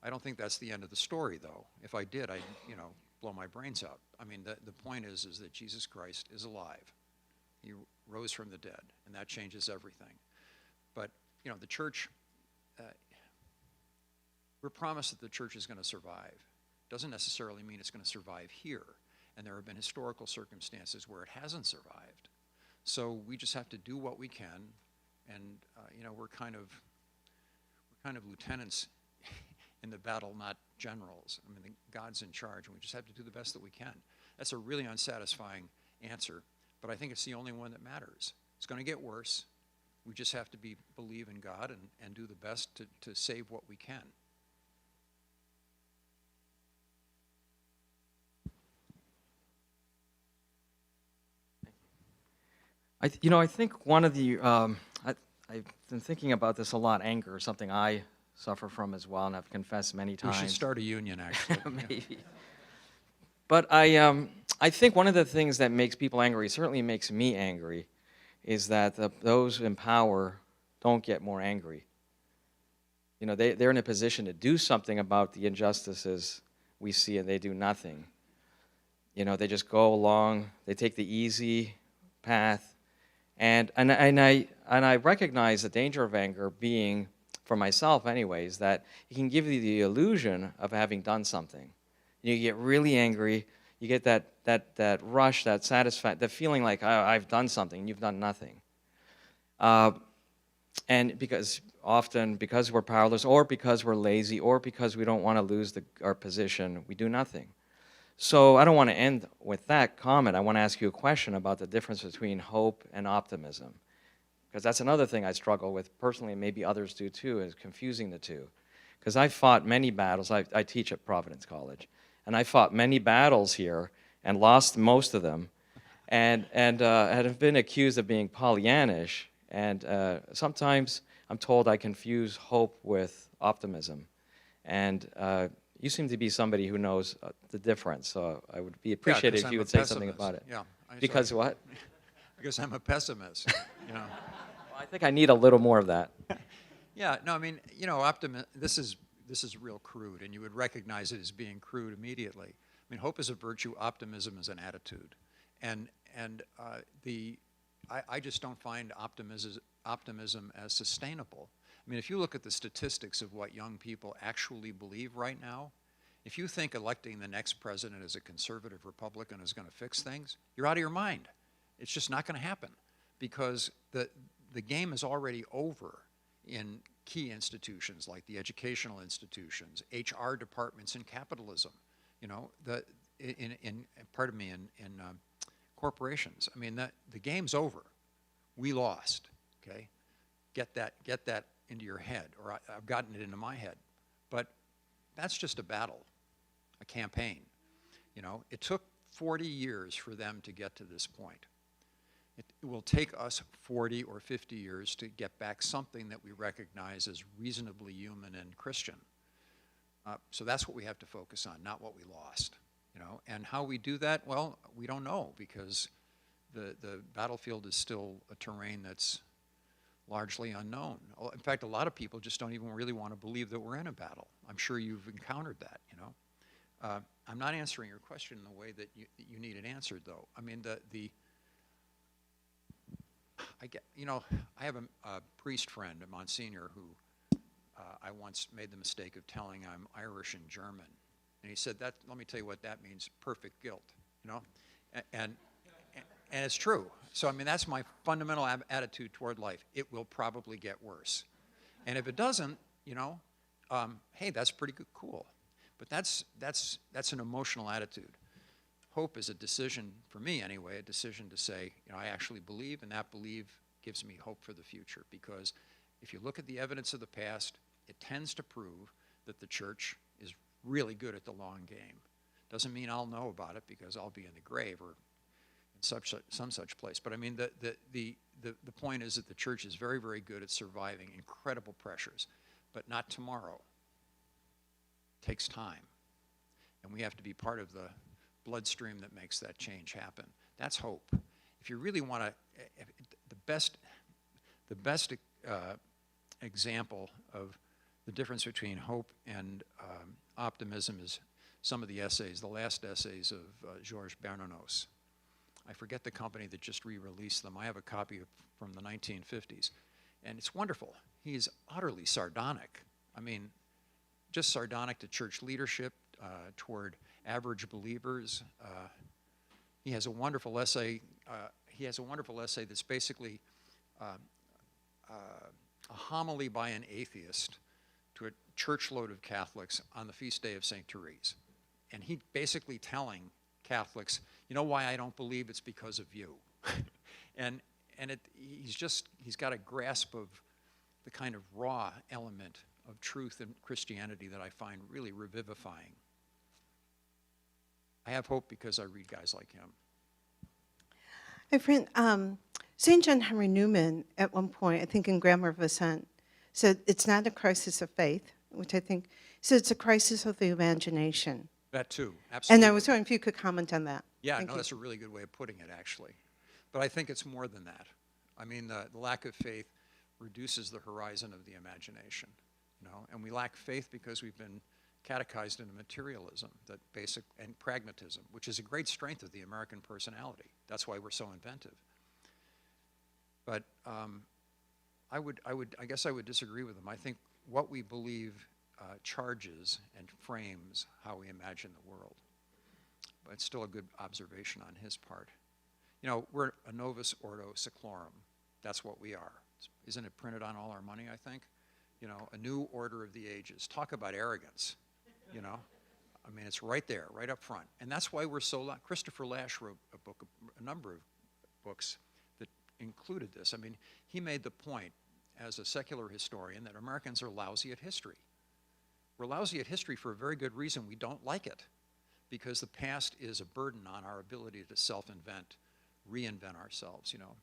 Speaker 3: I don't think that's the end of the story, though. If I did, I'd, you know, blow my brains out. I mean, the point is that Jesus Christ is alive. He rose from the dead, and that changes everything. But, you know, the church we're promised that the church is going to survive. Doesn't necessarily mean it's going to survive here. And there have been historical circumstances where it hasn't survived. So we just have to do what we can, and we're kind of lieutenants in the battle, not generals. I mean, God's in charge, and we just have to do the best that we can. That's a really unsatisfying answer, but I think it's the only one that matters. It's going to get worse. We just have to believe in God and do the best to save what we can.
Speaker 7: I think one of the, I've been thinking about this a lot, anger, something I suffer from as well, and I've confessed many
Speaker 3: We
Speaker 7: times.
Speaker 3: should start a union, actually.
Speaker 7: Maybe. But I think one of the things that makes people angry, certainly makes me angry, is that those in power don't get more angry. They're in a position to do something about the injustices we see, and they do nothing. They just go along, they take the easy path. And I recognize the danger of anger being, for myself anyways, that it can give you the illusion of having done something. You get really angry, you get that rush, that satisfaction, the feeling like, I've done something, and you've done nothing. And because we're powerless, or because we're lazy, or because we don't want to lose our position, we do nothing. So I don't want to end with that comment. I want to ask you a question about the difference between hope and optimism. Because that's another thing I struggle with personally, and maybe others do too, is confusing the two. Because I fought many battles. I teach at Providence College. And I fought many battles here and lost most of them. And have been accused of being Pollyannish. And sometimes I'm told I confuse hope with optimism. And you seem to be somebody who knows the difference, so I would be appreciated if you would say something about it.
Speaker 3: Yeah.
Speaker 7: Because what?
Speaker 3: Because I'm a pessimist.
Speaker 7: Well, I think I need a little more of that.
Speaker 3: Yeah. No. I mean, this is real crude, and you would recognize it as being crude immediately. I mean, hope is a virtue. Optimism is an attitude, and I just don't find optimism as sustainable. I mean, if you look at the statistics of what young people actually believe right now, if you think electing the next president as a conservative Republican is going to fix things, you're out of your mind. It's just not going to happen, because the game is already over in key institutions like the educational institutions, HR departments in capitalism, in corporations. I mean, the game's over. We lost. Okay, get that into your head, or I've gotten it into my head. But that's just a battle, a campaign. It took 40 years for them to get to this point. It will take us 40 or 50 years to get back something that we recognize as reasonably human and Christian. So that's what we have to focus on, not what we lost. And how we do that, well, we don't know, because the battlefield is still a terrain that's largely unknown. In fact, a lot of people just don't even really want to believe that we're in a battle. I'm sure you've encountered that, I'm not answering your question in the way that you need it answered, though. I mean, I have a priest friend, a Monsignor, who I once made the mistake of telling I'm Irish and German. And he said, let me tell you what that means, perfect guilt, And it's true. So, I mean, that's my fundamental attitude toward life. It will probably get worse. And if it doesn't, hey, that's pretty good, cool. But that's an emotional attitude. Hope is a decision, for me anyway, a decision to say, I actually believe, and that belief gives me hope for the future. Because if you look at the evidence of the past, it tends to prove that the church is really good at the long game. Doesn't mean I'll know about it because I'll be in the grave or some such place. But I mean, the point is that the church is very, very good at surviving incredible pressures, but not tomorrow. It takes time. And we have to be part of the bloodstream that makes that change happen. That's hope. If you really want to, the best example of the difference between hope and optimism is some of the essays, the last essays of Georges Bernanos. I forget the company that just re-released them. I have a copy from the 1950s. And it's wonderful. He's utterly sardonic. I mean, just sardonic to church leadership, toward average believers. He has a wonderful essay. That's basically a homily by an atheist to a church load of Catholics on the feast day of St. Therese. And he basically telling Catholics, you know why I don't believe? It's because of you. He's got a grasp of the kind of raw element of truth in Christianity that I find really revivifying. I have hope because I read guys like him.
Speaker 8: My friend, St. John Henry Newman, at one point, I think in Grammar of Assent, said it's not a crisis of faith, which I think, said it's a crisis of the imagination.
Speaker 3: That too, absolutely.
Speaker 8: And I was wondering if you could comment on that.
Speaker 3: Yeah,
Speaker 8: Thank
Speaker 3: no,
Speaker 8: you.
Speaker 3: that's a really good way of putting it, actually. But I think it's more than that. I mean, the lack of faith reduces the horizon of the imagination, you know, and we lack faith because we've been catechized into materialism, and pragmatism, which is a great strength of the American personality. That's why we're so inventive. But I guess I would disagree with him. I think what we believe charges and frames how we imagine the world. But it's still a good observation on his part. You know, we're a novus ordo seclorum. That's what we are. Isn't it printed on all our money, I think? You know, a new order of the ages. Talk about arrogance, you know? I mean, it's right there, right up front. And that's why we're so loud. Christopher Lasch wrote a number of books that included this. I mean, he made the point as a secular historian that Americans are lousy at history. We're lousy at history for a very good reason. We don't like it, because the past is a burden on our ability to self-invent, reinvent ourselves, you know.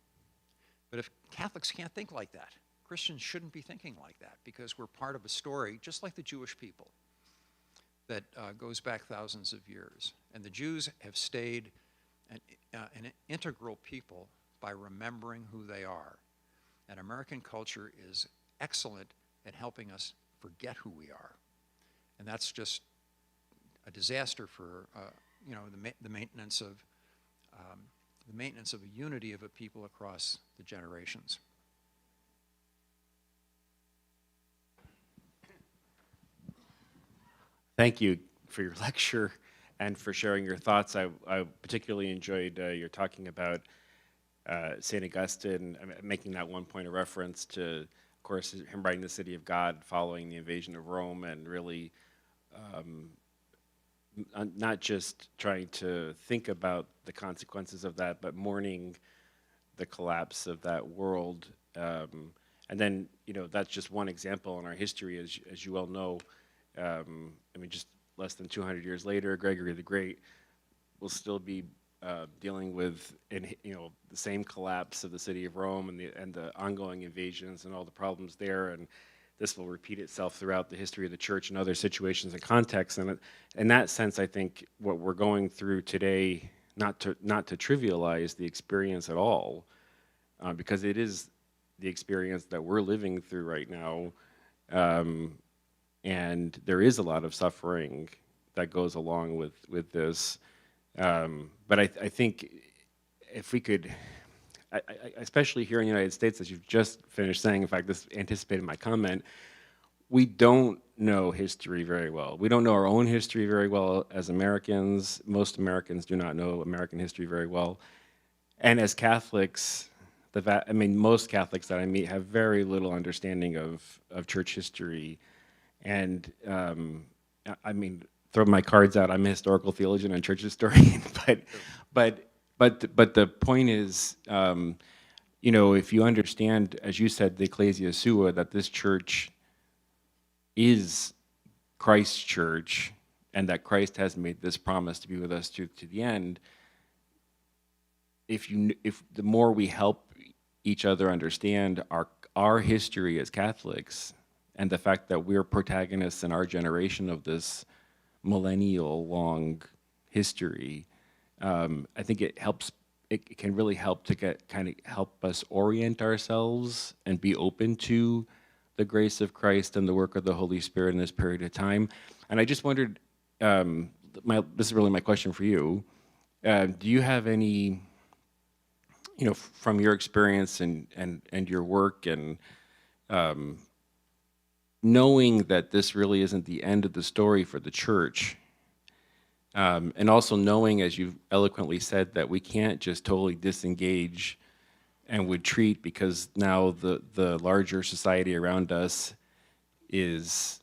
Speaker 3: But if Catholics can't think like that, Christians shouldn't be thinking like that, because we're part of a story, just like the Jewish people, that goes back thousands of years. And the Jews have stayed an integral people by remembering who they are. And American culture is excellent at helping us forget who we are. And that's just a disaster for you know, the maintenance of a unity of a people across the generations.
Speaker 9: Thank you for your lecture and for sharing your thoughts. I particularly enjoyed your talking about St. Augustine, making that one point of reference to, of course, him writing the City of God following the invasion of Rome, and really not just trying to think about the consequences of that, but mourning the collapse of that world. And then, you know, that's just one example in our history, as you well know. I mean, just less than 200 years later, Gregory the Great will still be dealing with, you know, the same collapse of the city of Rome and the ongoing invasions and all the problems there. And this will repeat itself throughout the history of the church in other situations and contexts. And in that sense, I think what we're going through today, not to trivialize the experience at all, because it is the experience that we're living through right now. And there is a lot of suffering that goes along with this. But I think if we could, especially here in the United States, as you've just finished saying, in fact, this anticipated my comment, we don't know history very well. We don't know our own history very well as Americans. Most Americans do not know American history very well. And as Catholics, most Catholics that I meet have very little understanding of church history. And I mean, throw my cards out. I'm a historical theologian and church historian, but the point is, you know, if you understand, as you said, the Ecclesia Sua, that this church is Christ's church, and that Christ has made this promise to be with us to the end. If the more we help each other understand our history as Catholics, and the fact that we're protagonists in our generation of this millennial-long history, I think it helps. It can really help to help us orient ourselves and be open to the grace of Christ and the work of the Holy Spirit in this period of time. And I just wondered, this is really my question for you. Do you have any, you know, from your experience and your work and knowing that this really isn't the end of the story for the church, and also knowing, as you eloquently said, that we can't just totally disengage and retreat because now the larger society around us is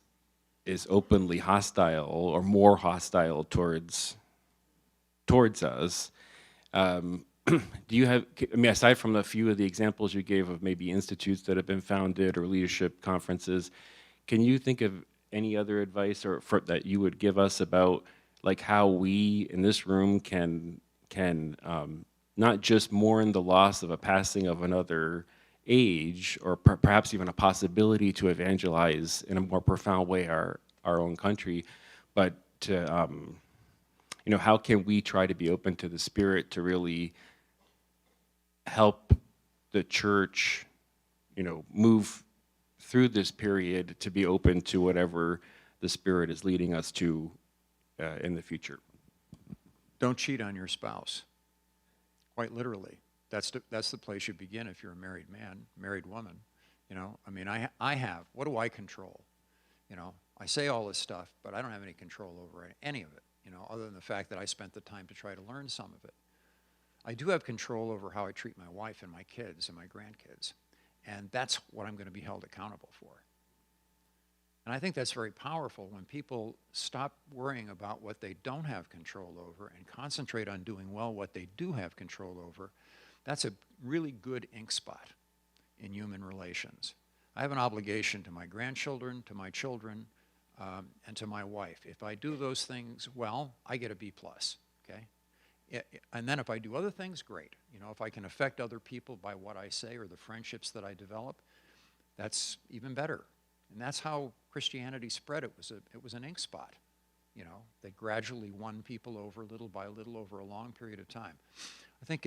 Speaker 9: openly hostile or more hostile towards us. Do you have, I mean, aside from a few of the examples you gave of maybe institutes that have been founded or leadership conferences, can you think of any other advice that you would give us about like how we in this room can not just mourn the loss of a passing of another age, or perhaps even a possibility to evangelize in a more profound way our own country, but to, you know, how can we try to be open to the Spirit to really help the church, you know, move through this period to be open to whatever the Spirit is leading us to in the future?
Speaker 3: Don't cheat on your spouse. Quite literally. That's the place you begin if you're a married man, married woman. You know, I mean, I have. What do I control? You know, I say all this stuff, but I don't have any control over any of it, you know, other than the fact that I spent the time to try to learn some of it. I do have control over how I treat my wife and my kids and my grandkids, and that's what I'm going to be held accountable for. And I think that's very powerful when people stop worrying about what they don't have control over and concentrate on doing well what they do have control over. That's a really good ink spot in human relations. I have an obligation to my grandchildren, to my children, and to my wife. If I do those things well, I get a B+, okay? And then if I do other things, great. You know, if I can affect other people by what I say or the friendships that I develop, that's even better. And that's how Christianity spread. It was an ink spot, you know, that gradually won people over little by little over a long period of time. I think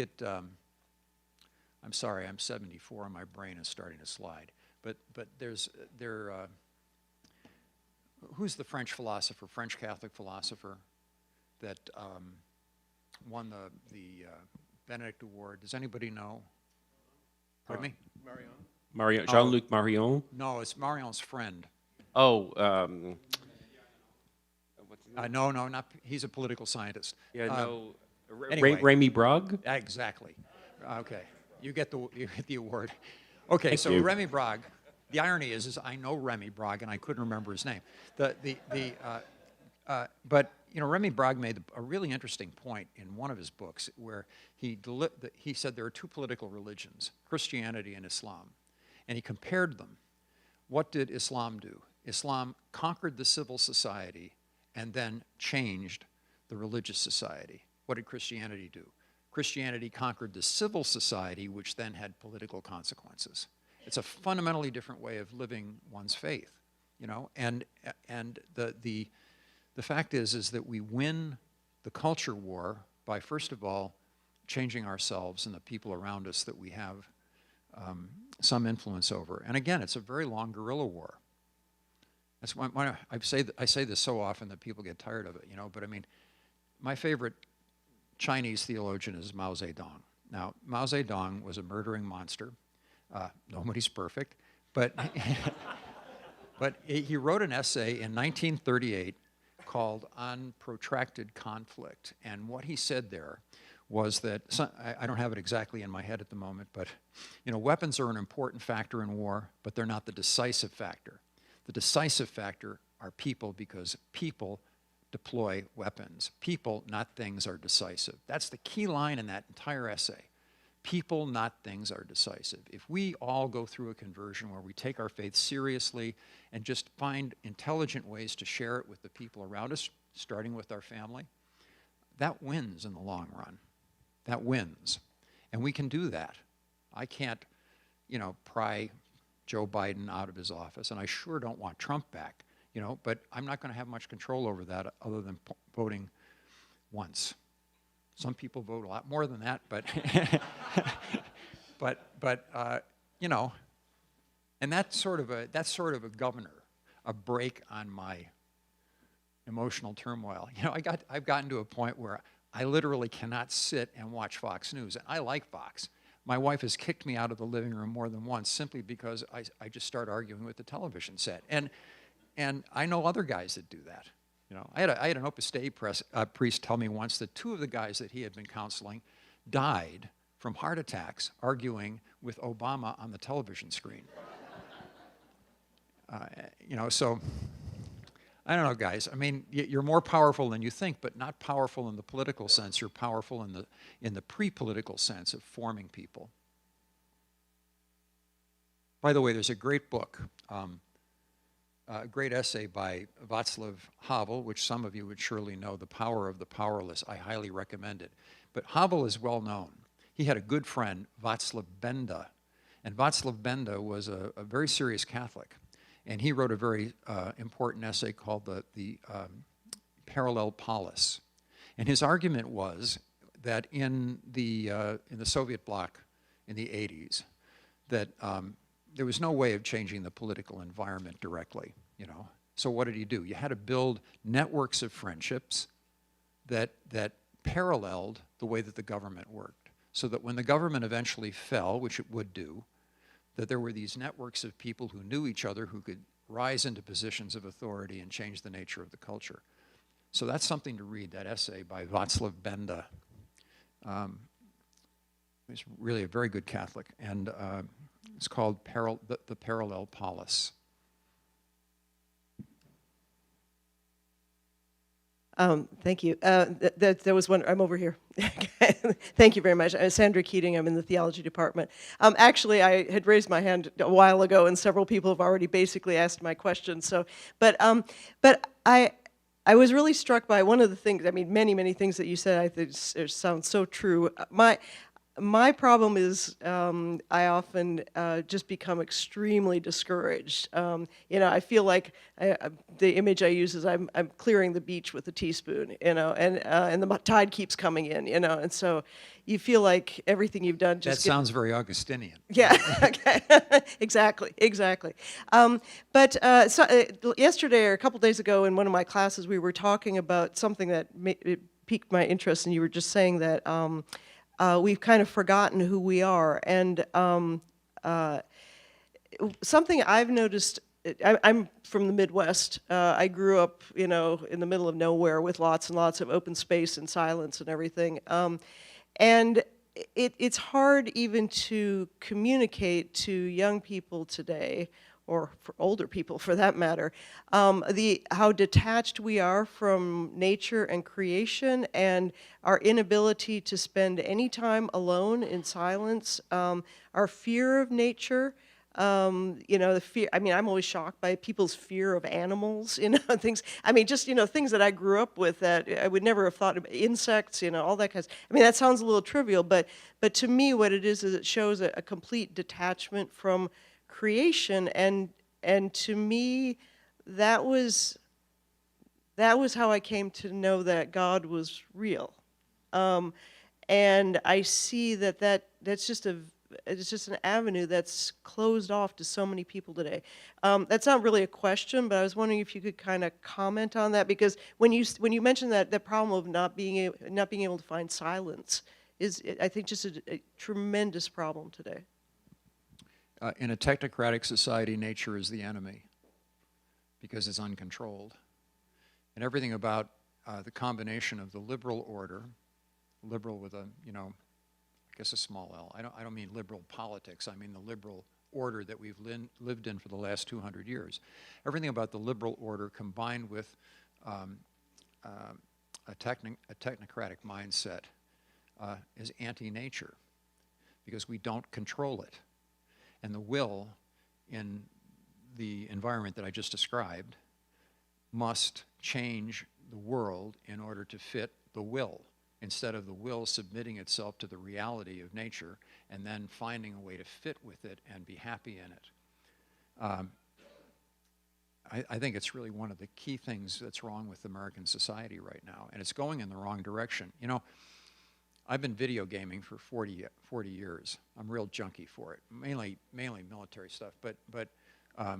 Speaker 3: I'm sorry, I'm 74 and my brain is starting to slide. But who's the French philosopher, French Catholic philosopher that won the Benedict Award? Does anybody know? Pardon me?
Speaker 9: Marion, Jean-Luc Marion?
Speaker 3: No, it's Marion's friend.
Speaker 9: Oh,
Speaker 3: No, not, he's a political scientist.
Speaker 9: yeah, no,
Speaker 3: anyway.
Speaker 9: Remy Brague?
Speaker 3: Exactly. Okay, you get the award. Okay,
Speaker 9: Thank
Speaker 3: so
Speaker 9: you.
Speaker 3: Remy Brague. The irony is I know Remy Brague and I couldn't remember his name. But you know, Remy Brague made a really interesting point in one of his books where he said there are two political religions, Christianity and Islam, and he compared them. What did Islam do? Islam conquered the civil society and then changed the religious society. What did Christianity do? Christianity conquered the civil society, which then had political consequences. It's a fundamentally different way of living one's faith, you know. And the fact is that we win the culture war by, first of all, changing ourselves and the people around us that we have some influence over. And again, it's a very long guerrilla war. That's why I say this so often that people get tired of it, you know. But I mean, my favorite Chinese theologian is Mao Zedong. Now, Mao Zedong was a murdering monster. Nobody's perfect, but but he wrote an essay in 1938 called "On Protracted Conflict," and what he said there was that, I don't have it exactly in my head at the moment, but you know, weapons are an important factor in war, but they're not the decisive factor. The decisive factor are people, because people deploy weapons. People, not things, are decisive. That's the key line in that entire essay. People, not things, are decisive. If we all go through a conversion where we take our faith seriously and just find intelligent ways to share it with the people around us, starting with our family, that wins in the long run. That wins. And we can do that. I can't, you know, pry Joe Biden out of his office, and I sure don't want Trump back, you know, but I'm not going to have much control over that other than voting once. Some people vote a lot more than that, but but you know, and that's sort of a governor, a brake on my emotional turmoil. You know, I've gotten to a point where I literally cannot sit and watch Fox News, and I like Fox. My wife has kicked me out of the living room more than once simply because I just start arguing with the television set. And I know other guys that do that. You know, I had an Opus Dei priest tell me once that 2 of the guys that he had been counseling died from heart attacks arguing with Obama on the television screen. You know, so I don't know, guys. I mean, you're more powerful than you think, but not powerful in the political sense. You're powerful in the pre-political sense of forming people. By the way, there's a great book, a great essay by Václav Havel, which some of you would surely know, The Power of the Powerless. I highly recommend it. But Havel is well known. He had a good friend, Václav Benda, and Václav Benda was a very serious Catholic. And he wrote a very important essay called the Parallel Polis. And his argument was that in the Soviet bloc in the 80s, that there was no way of changing the political environment directly, you know. So what did he do? You had to build networks of friendships that paralleled the way that the government worked. So that when the government eventually fell, which it would do, that there were these networks of people who knew each other who could rise into positions of authority and change the nature of the culture. So that's something to read, that essay by Václav Benda. He's really a very good Catholic, and it's called the Parallel Polis.
Speaker 10: Thank you. There was one. I'm over here. Thank you very much. I'm Sandra Keating. I'm in the theology department. Actually, I had raised my hand a while ago, and several people have already basically asked my question. So, but I was really struck by one of the things. I mean, many things that you said. I think sound so true. My problem is I often just become extremely discouraged. You know, I feel like the image I use is I'm clearing the beach with a teaspoon, you know, and the tide keeps coming in, you know, and so you feel like everything you've done just
Speaker 3: sounds very Augustinian.
Speaker 10: Yeah, okay, exactly. But yesterday or a couple days ago in one of my classes, we were talking about something that it piqued my interest, and you were just saying that we've kind of forgotten who we are. And something I've noticed, I'm from the Midwest. I grew up, you know, in the middle of nowhere with lots and lots of open space and silence and everything. And it's hard even to communicate to young people today, or for older people for that matter, how detached we are from nature and creation, and our inability to spend any time alone in silence, our fear of nature, you know, the fear. I mean, I'm always shocked by people's fear of animals, you know, things. I mean, just, you know, things that I grew up with that I would never have thought of, insects, you know, all that kind of. I mean, that sounds a little trivial, but to me, what it is it shows a complete detachment from creation, and to me, that was how I came to know that God was real, and I see that's just an avenue that's closed off to so many people today. That's not really a question, but I was wondering if you could kind of comment on that, because when you mentioned that the problem of not being able to find silence is, I think, just a tremendous problem today.
Speaker 3: In a technocratic society, nature is the enemy because it's uncontrolled. And everything about the combination of the liberal order, liberal with a, you know, I guess a small L. I don't mean liberal politics. I mean the liberal order that we've lived in for the last 200 years. Everything about the liberal order combined with a technocratic mindset is anti-nature because we don't control it. And the will in the environment that I just described must change the world in order to fit the will, instead of the will submitting itself to the reality of nature and then finding a way to fit with it and be happy in it. I think it's really one of the key things that's wrong with American society right now, and it's going in the wrong direction. You know, I've been video gaming for 40 years. I'm a real junkie for it, mainly military stuff. But I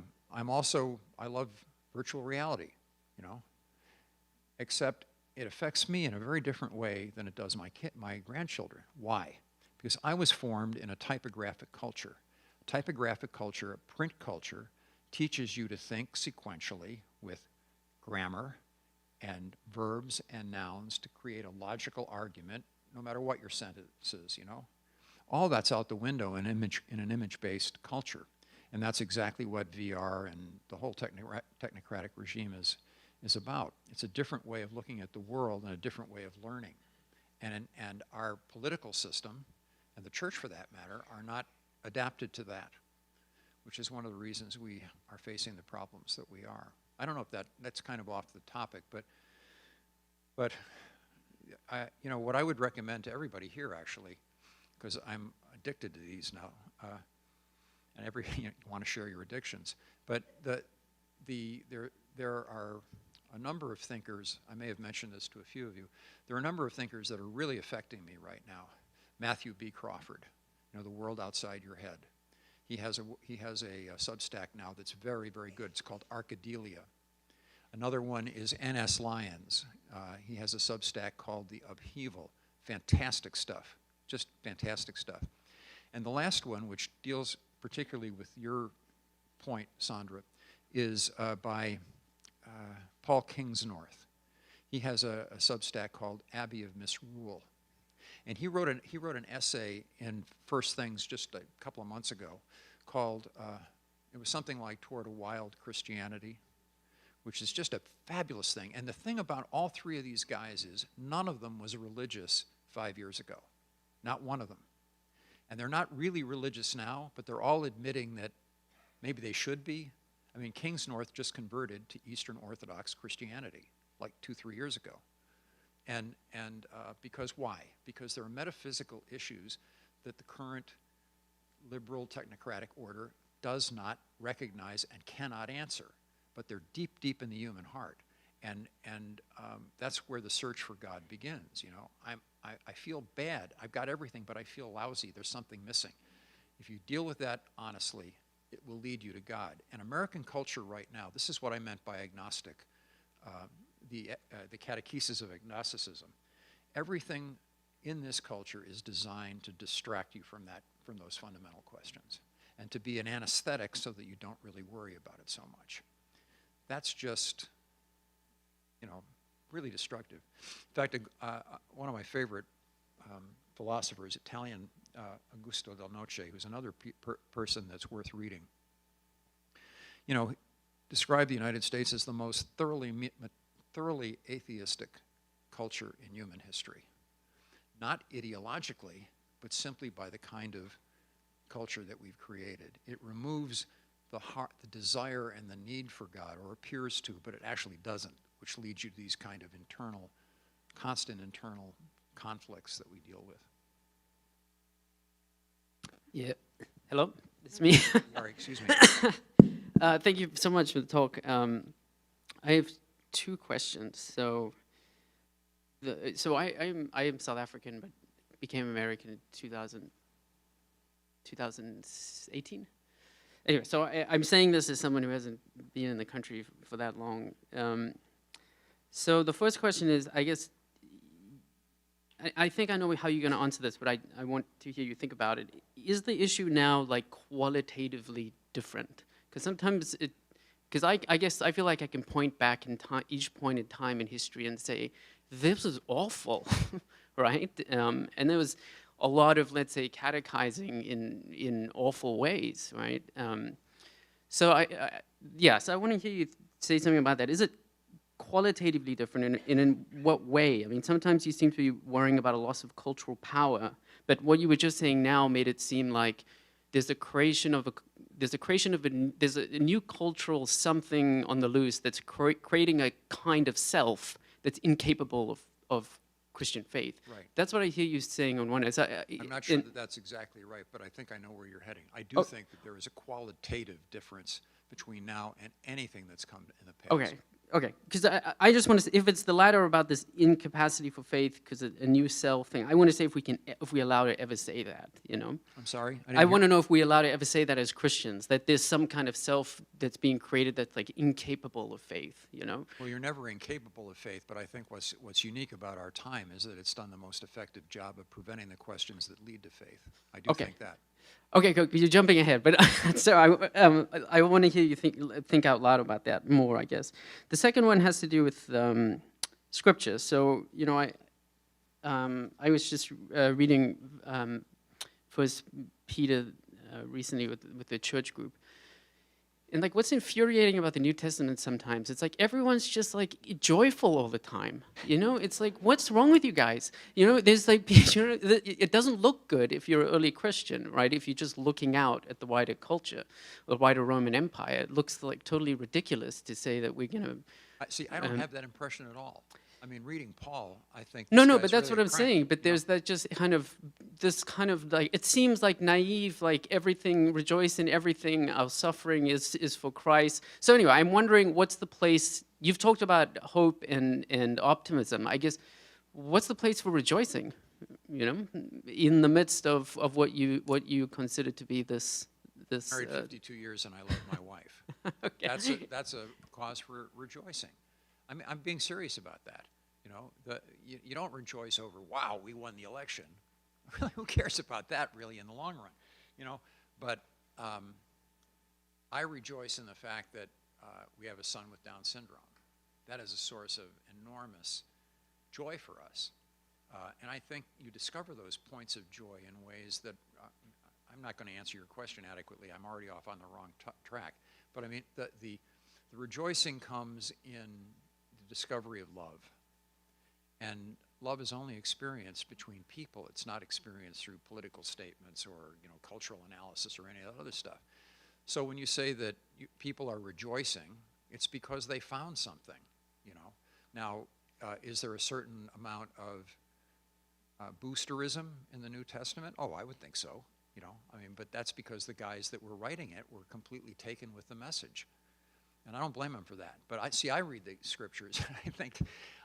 Speaker 3: love virtual reality, you know. Except it affects me in a very different way than it does my grandchildren. Why? because I was formed in a typographic culture. Typographic culture, a print culture, teaches you to think sequentially with grammar and verbs and nouns to create a logical argument, no matter what your sentence is, you know. All that's out the window in an image-based culture. And that's exactly what VR and the whole technocratic regime is about. It's a different way of looking at the world and a different way of learning. And our political system, and the church for that matter, are not adapted to that, which is one of the reasons we are facing the problems that we are. I don't know if that's kind of off the topic, but you know, what I would recommend to everybody here, actually, because I'm addicted to these now, and you want to share your addictions, but there are a number of thinkers, I may have mentioned this to a few of you, there are a number of thinkers that are really affecting me right now. Matthew B. Crawford, you know, The World Outside Your Head. He has a Substack now that's very, very good. It's called Arcadelia. Another one is N.S. Lyons. He has a Substack called The Upheaval. Fantastic stuff, just fantastic stuff. And the last one, which deals particularly with your point, Sandra, is by Paul Kingsnorth. He has a Substack called Abbey of Misrule. And he wrote an essay in First Things just a couple of months ago called, it was something like Toward a Wild Christianity, which is just a fabulous thing. And the thing about all three of these guys is none of them was religious 5 years ago. Not one of them. And they're not really religious now, but they're all admitting that maybe they should be. I mean, Kingsnorth just converted to Eastern Orthodox Christianity like 2-3 years ago. And because why? Because there are metaphysical issues that the current liberal technocratic order does not recognize and cannot answer, but they're deep, deep in the human heart. And that's where the search for God begins, you know. I feel bad. I've got everything, but I feel lousy. There's something missing. If you deal with that honestly, it will lead you to God. And American culture right now, this is what I meant by agnostic, the catechesis of agnosticism. Everything in this culture is designed to distract you from those fundamental questions, and to be an anesthetic so that you don't really worry about it so much. That's just, you know, really destructive. In fact, one of my favorite philosophers, Italian Augusto Del Noce, who's another person that's worth reading, you know, described the United States as the most thoroughly atheistic culture in human history. Not ideologically, but simply by the kind of culture that we've created. It removes the desire and the need for God, or appears to, but it actually doesn't, which leads you to these kind of constant internal conflicts that we deal with.
Speaker 11: Yeah. Hello, it's me.
Speaker 3: Sorry, excuse me.
Speaker 11: Thank you so much for the talk. I have two questions. So I am South African, but became American in 2018. Anyway, so I'm saying this as someone who hasn't been in the country for that long. So the first question is, I guess, I think I know how you're going to answer this, but I want to hear you think about it. Is the issue now like qualitatively different? Because sometimes because I guess I feel like I can point back in time, each point in time in history, and say, this is awful, right? And there was a lot of, let's say, catechizing in awful ways, right? So I want to hear you say something about that. Is it qualitatively different, and in what way? I mean, sometimes you seem to be worrying about a loss of cultural power, but what you were just saying now made it seem like there's a new cultural something on the loose that's creating a kind of self that's incapable of Christian faith.
Speaker 3: Right.
Speaker 11: That's what I hear you saying on one end.
Speaker 3: I'm not sure that that's exactly right, but I think I know where you're heading. I do think that there is a qualitative difference between now and anything that's come in the past.
Speaker 11: Okay. Okay, because I just want to say, if it's the latter about this incapacity for faith because a new self thing, I want to say if we allow to ever say that, you know?
Speaker 3: I'm sorry?
Speaker 11: I want to know if we allow to ever say that as Christians, that there's some kind of self that's being created that's like incapable of faith, you know?
Speaker 3: Well, you're never incapable of faith, but I think what's unique about our time is that it's done the most effective job of preventing the questions that lead to faith. I do think that.
Speaker 11: Okay, you're jumping ahead, but so I want to hear you think out loud about that more, I guess. The second one has to do with scripture. So, you know, I was just reading First Peter recently with the church group. And like, what's infuriating about the New Testament sometimes, it's like everyone's just like joyful all the time. You know, it's like, what's wrong with you guys? You know, there's like, you know, it doesn't look good if you're an early Christian, right? If you're just looking out at the wider culture, the wider Roman Empire, it looks like totally ridiculous to say that we're going to.
Speaker 3: See, I don't have that impression at all. I mean, reading Paul, I think.
Speaker 11: No, but that's what I'm saying. But there's that just kind of, this kind of like, it seems like naive, like everything, rejoice in everything, our suffering is for Christ. So anyway, I'm wondering what's the place, you've talked about hope and optimism. I guess, what's the place for rejoicing, you know, in the midst of what you consider to be this.
Speaker 3: Married 52 years and I love my wife. Okay. That's a cause for rejoicing. I mean, I'm being serious about that. You know, you don't rejoice over, wow, we won the election. Really, who cares about that, really, in the long run? You know, but I rejoice in the fact that we have a son with Down syndrome. That is a source of enormous joy for us. And I think you discover those points of joy in ways that I'm not going to answer your question adequately. I'm already off on the wrong track. But I mean, the rejoicing comes in discovery of love. And love is only experienced between people. It's not experienced through political statements or, you know, cultural analysis or any of that other stuff. So when you say that people are rejoicing, it's because they found something, you know. Now, is there a certain amount of boosterism in the New Testament? Oh, I would think so, you know. I mean, but that's because the guys that were writing it were completely taken with the message. And I don't blame them for that. But I read the scriptures, and I think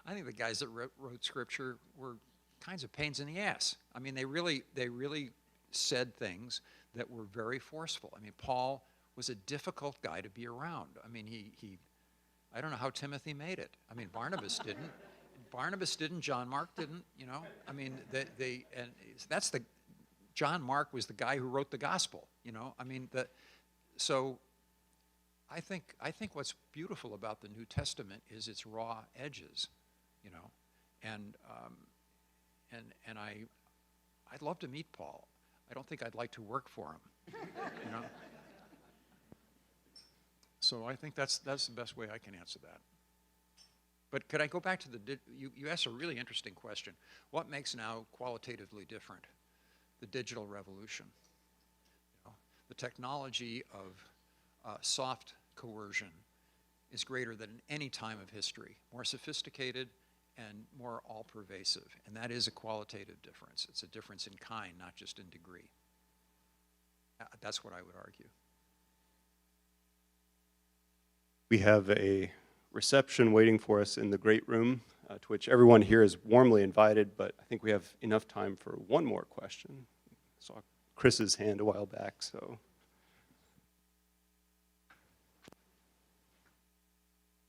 Speaker 3: the guys that wrote scripture were kinds of pains in the ass. I mean, they really said things that were very forceful. I mean, Paul was a difficult guy to be around. I mean, I don't know how Timothy made it. I mean, Barnabas didn't. Barnabas didn't. John Mark didn't. You know, I mean, John Mark was the guy who wrote the gospel. You know, I mean, so. I think what's beautiful about the New Testament is its raw edges, you know, and I'd love to meet Paul. I don't think I'd like to work for him, you know. So I think that's the best way I can answer that. But could I go back to you asked a really interesting question. What makes now qualitatively different? The digital revolution, you know, the technology of soft coercion is greater than any time of history, more sophisticated and more all-pervasive, and that is a qualitative difference. It's a difference in kind, not just in degree. That's what I would argue.
Speaker 2: We have a reception waiting for us in the great room, to which everyone here is warmly invited, but I think we have enough time for one more question. I saw Chris's hand a while back, so.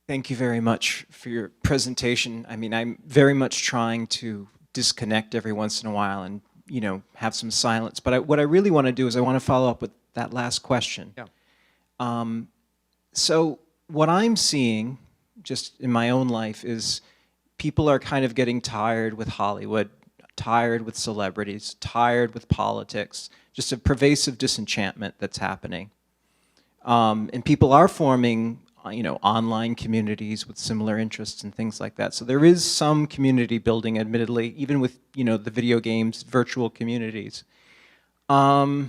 Speaker 12: Thank you very much for your presentation. I mean, I'm very much trying to disconnect every once in a while and, you know, have some silence. But what I really want to do is I want to follow up with that last question.
Speaker 3: Yeah.
Speaker 12: So what I'm seeing, just in my own life, is people are kind of getting tired with Hollywood, tired with celebrities, tired with politics, just a pervasive disenchantment that's happening. And people are forming, you know, online communities with similar interests and things like that. So there is some community building, admittedly, even with, you know, the video games, virtual communities. Do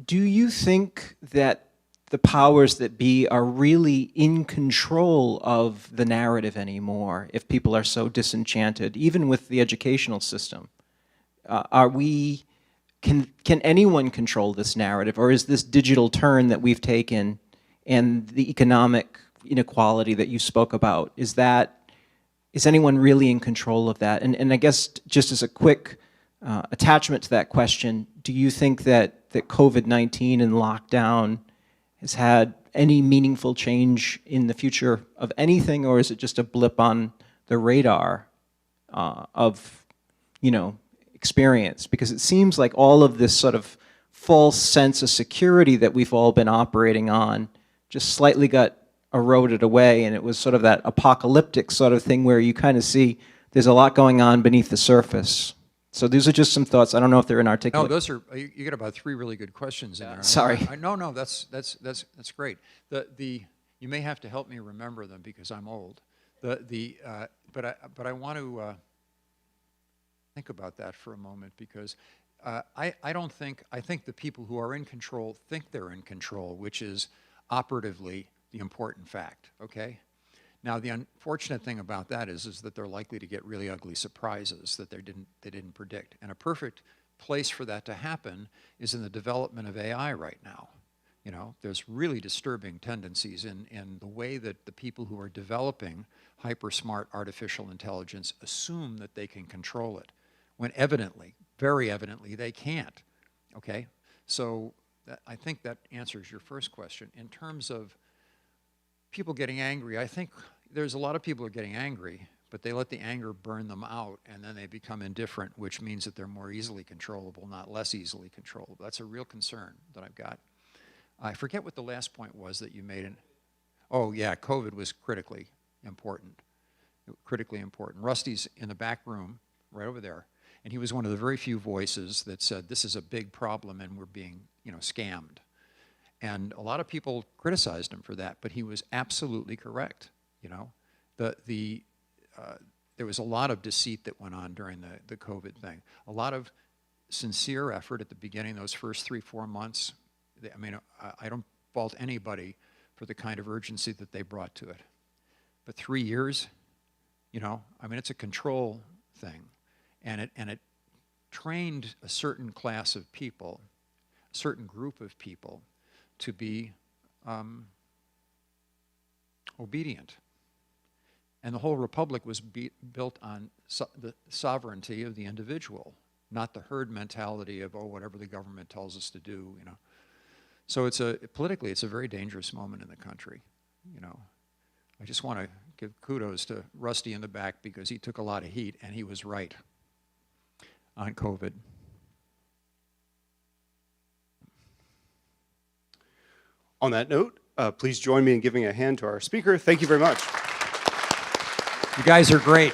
Speaker 12: you think that the powers that be are really in control of the narrative anymore if people are so disenchanted, even with the educational system? Can anyone control this narrative, or is this digital turn that we've taken and the economic inequality that you spoke about, is anyone really in control of that? And I guess just as a quick attachment to that question, do you think that COVID-19 and lockdown has had any meaningful change in the future of anything, or is it just a blip on the radar of, experience? Because it seems like all of this sort of false sense of security that we've all been operating on just slightly got eroded away, and it was sort of that apocalyptic sort of thing where you kind of see there's a lot going on beneath the surface. So these are just some thoughts. I don't know if they're inarticulate.
Speaker 3: No, those are, you got about 3 really good questions in there.
Speaker 12: Sorry.
Speaker 3: No, that's great. You may have to help me remember them because I'm old. But I want to think about that for a moment, because I think the people who are in control think they're in control, which is operatively the important fact, okay? Now, the unfortunate thing about that is that they're likely to get really ugly surprises that they didn't predict. And a perfect place for that to happen is in the development of AI right now. There's really disturbing tendencies in the way that the people who are developing hyper-smart artificial intelligence assume that they can control it, when evidently, very evidently, they can't, okay? So I think that answers your first question. In terms of people getting angry, I think there's a lot of people who are getting angry, but they let the anger burn them out, and then they become indifferent, which means that they're more easily controllable, not less easily controllable. That's a real concern that I've got. I forget what the last point was that you made. Oh, yeah, COVID was critically important. Rusty's in the back room, right over there, and he was one of the very few voices that said, this is a big problem and we're being, scammed. And a lot of people criticized him for that, but he was absolutely correct. There was a lot of deceit that went on during the COVID thing. A lot of sincere effort at the beginning, those first 3-4 months. I don't fault anybody for the kind of urgency that they brought to it. But 3 years, it's a control thing. And it trained a certain class of people, a certain group of people, to be obedient. And the whole republic was built on the sovereignty of the individual, not the herd mentality of, whatever the government tells us to do, So politically, it's a very dangerous moment in the country, I just want to give kudos to Rusty in the back, because he took a lot of heat, and he was right on COVID.
Speaker 2: On that note, please join me in giving a hand to our speaker. Thank you very much.
Speaker 3: You guys are great.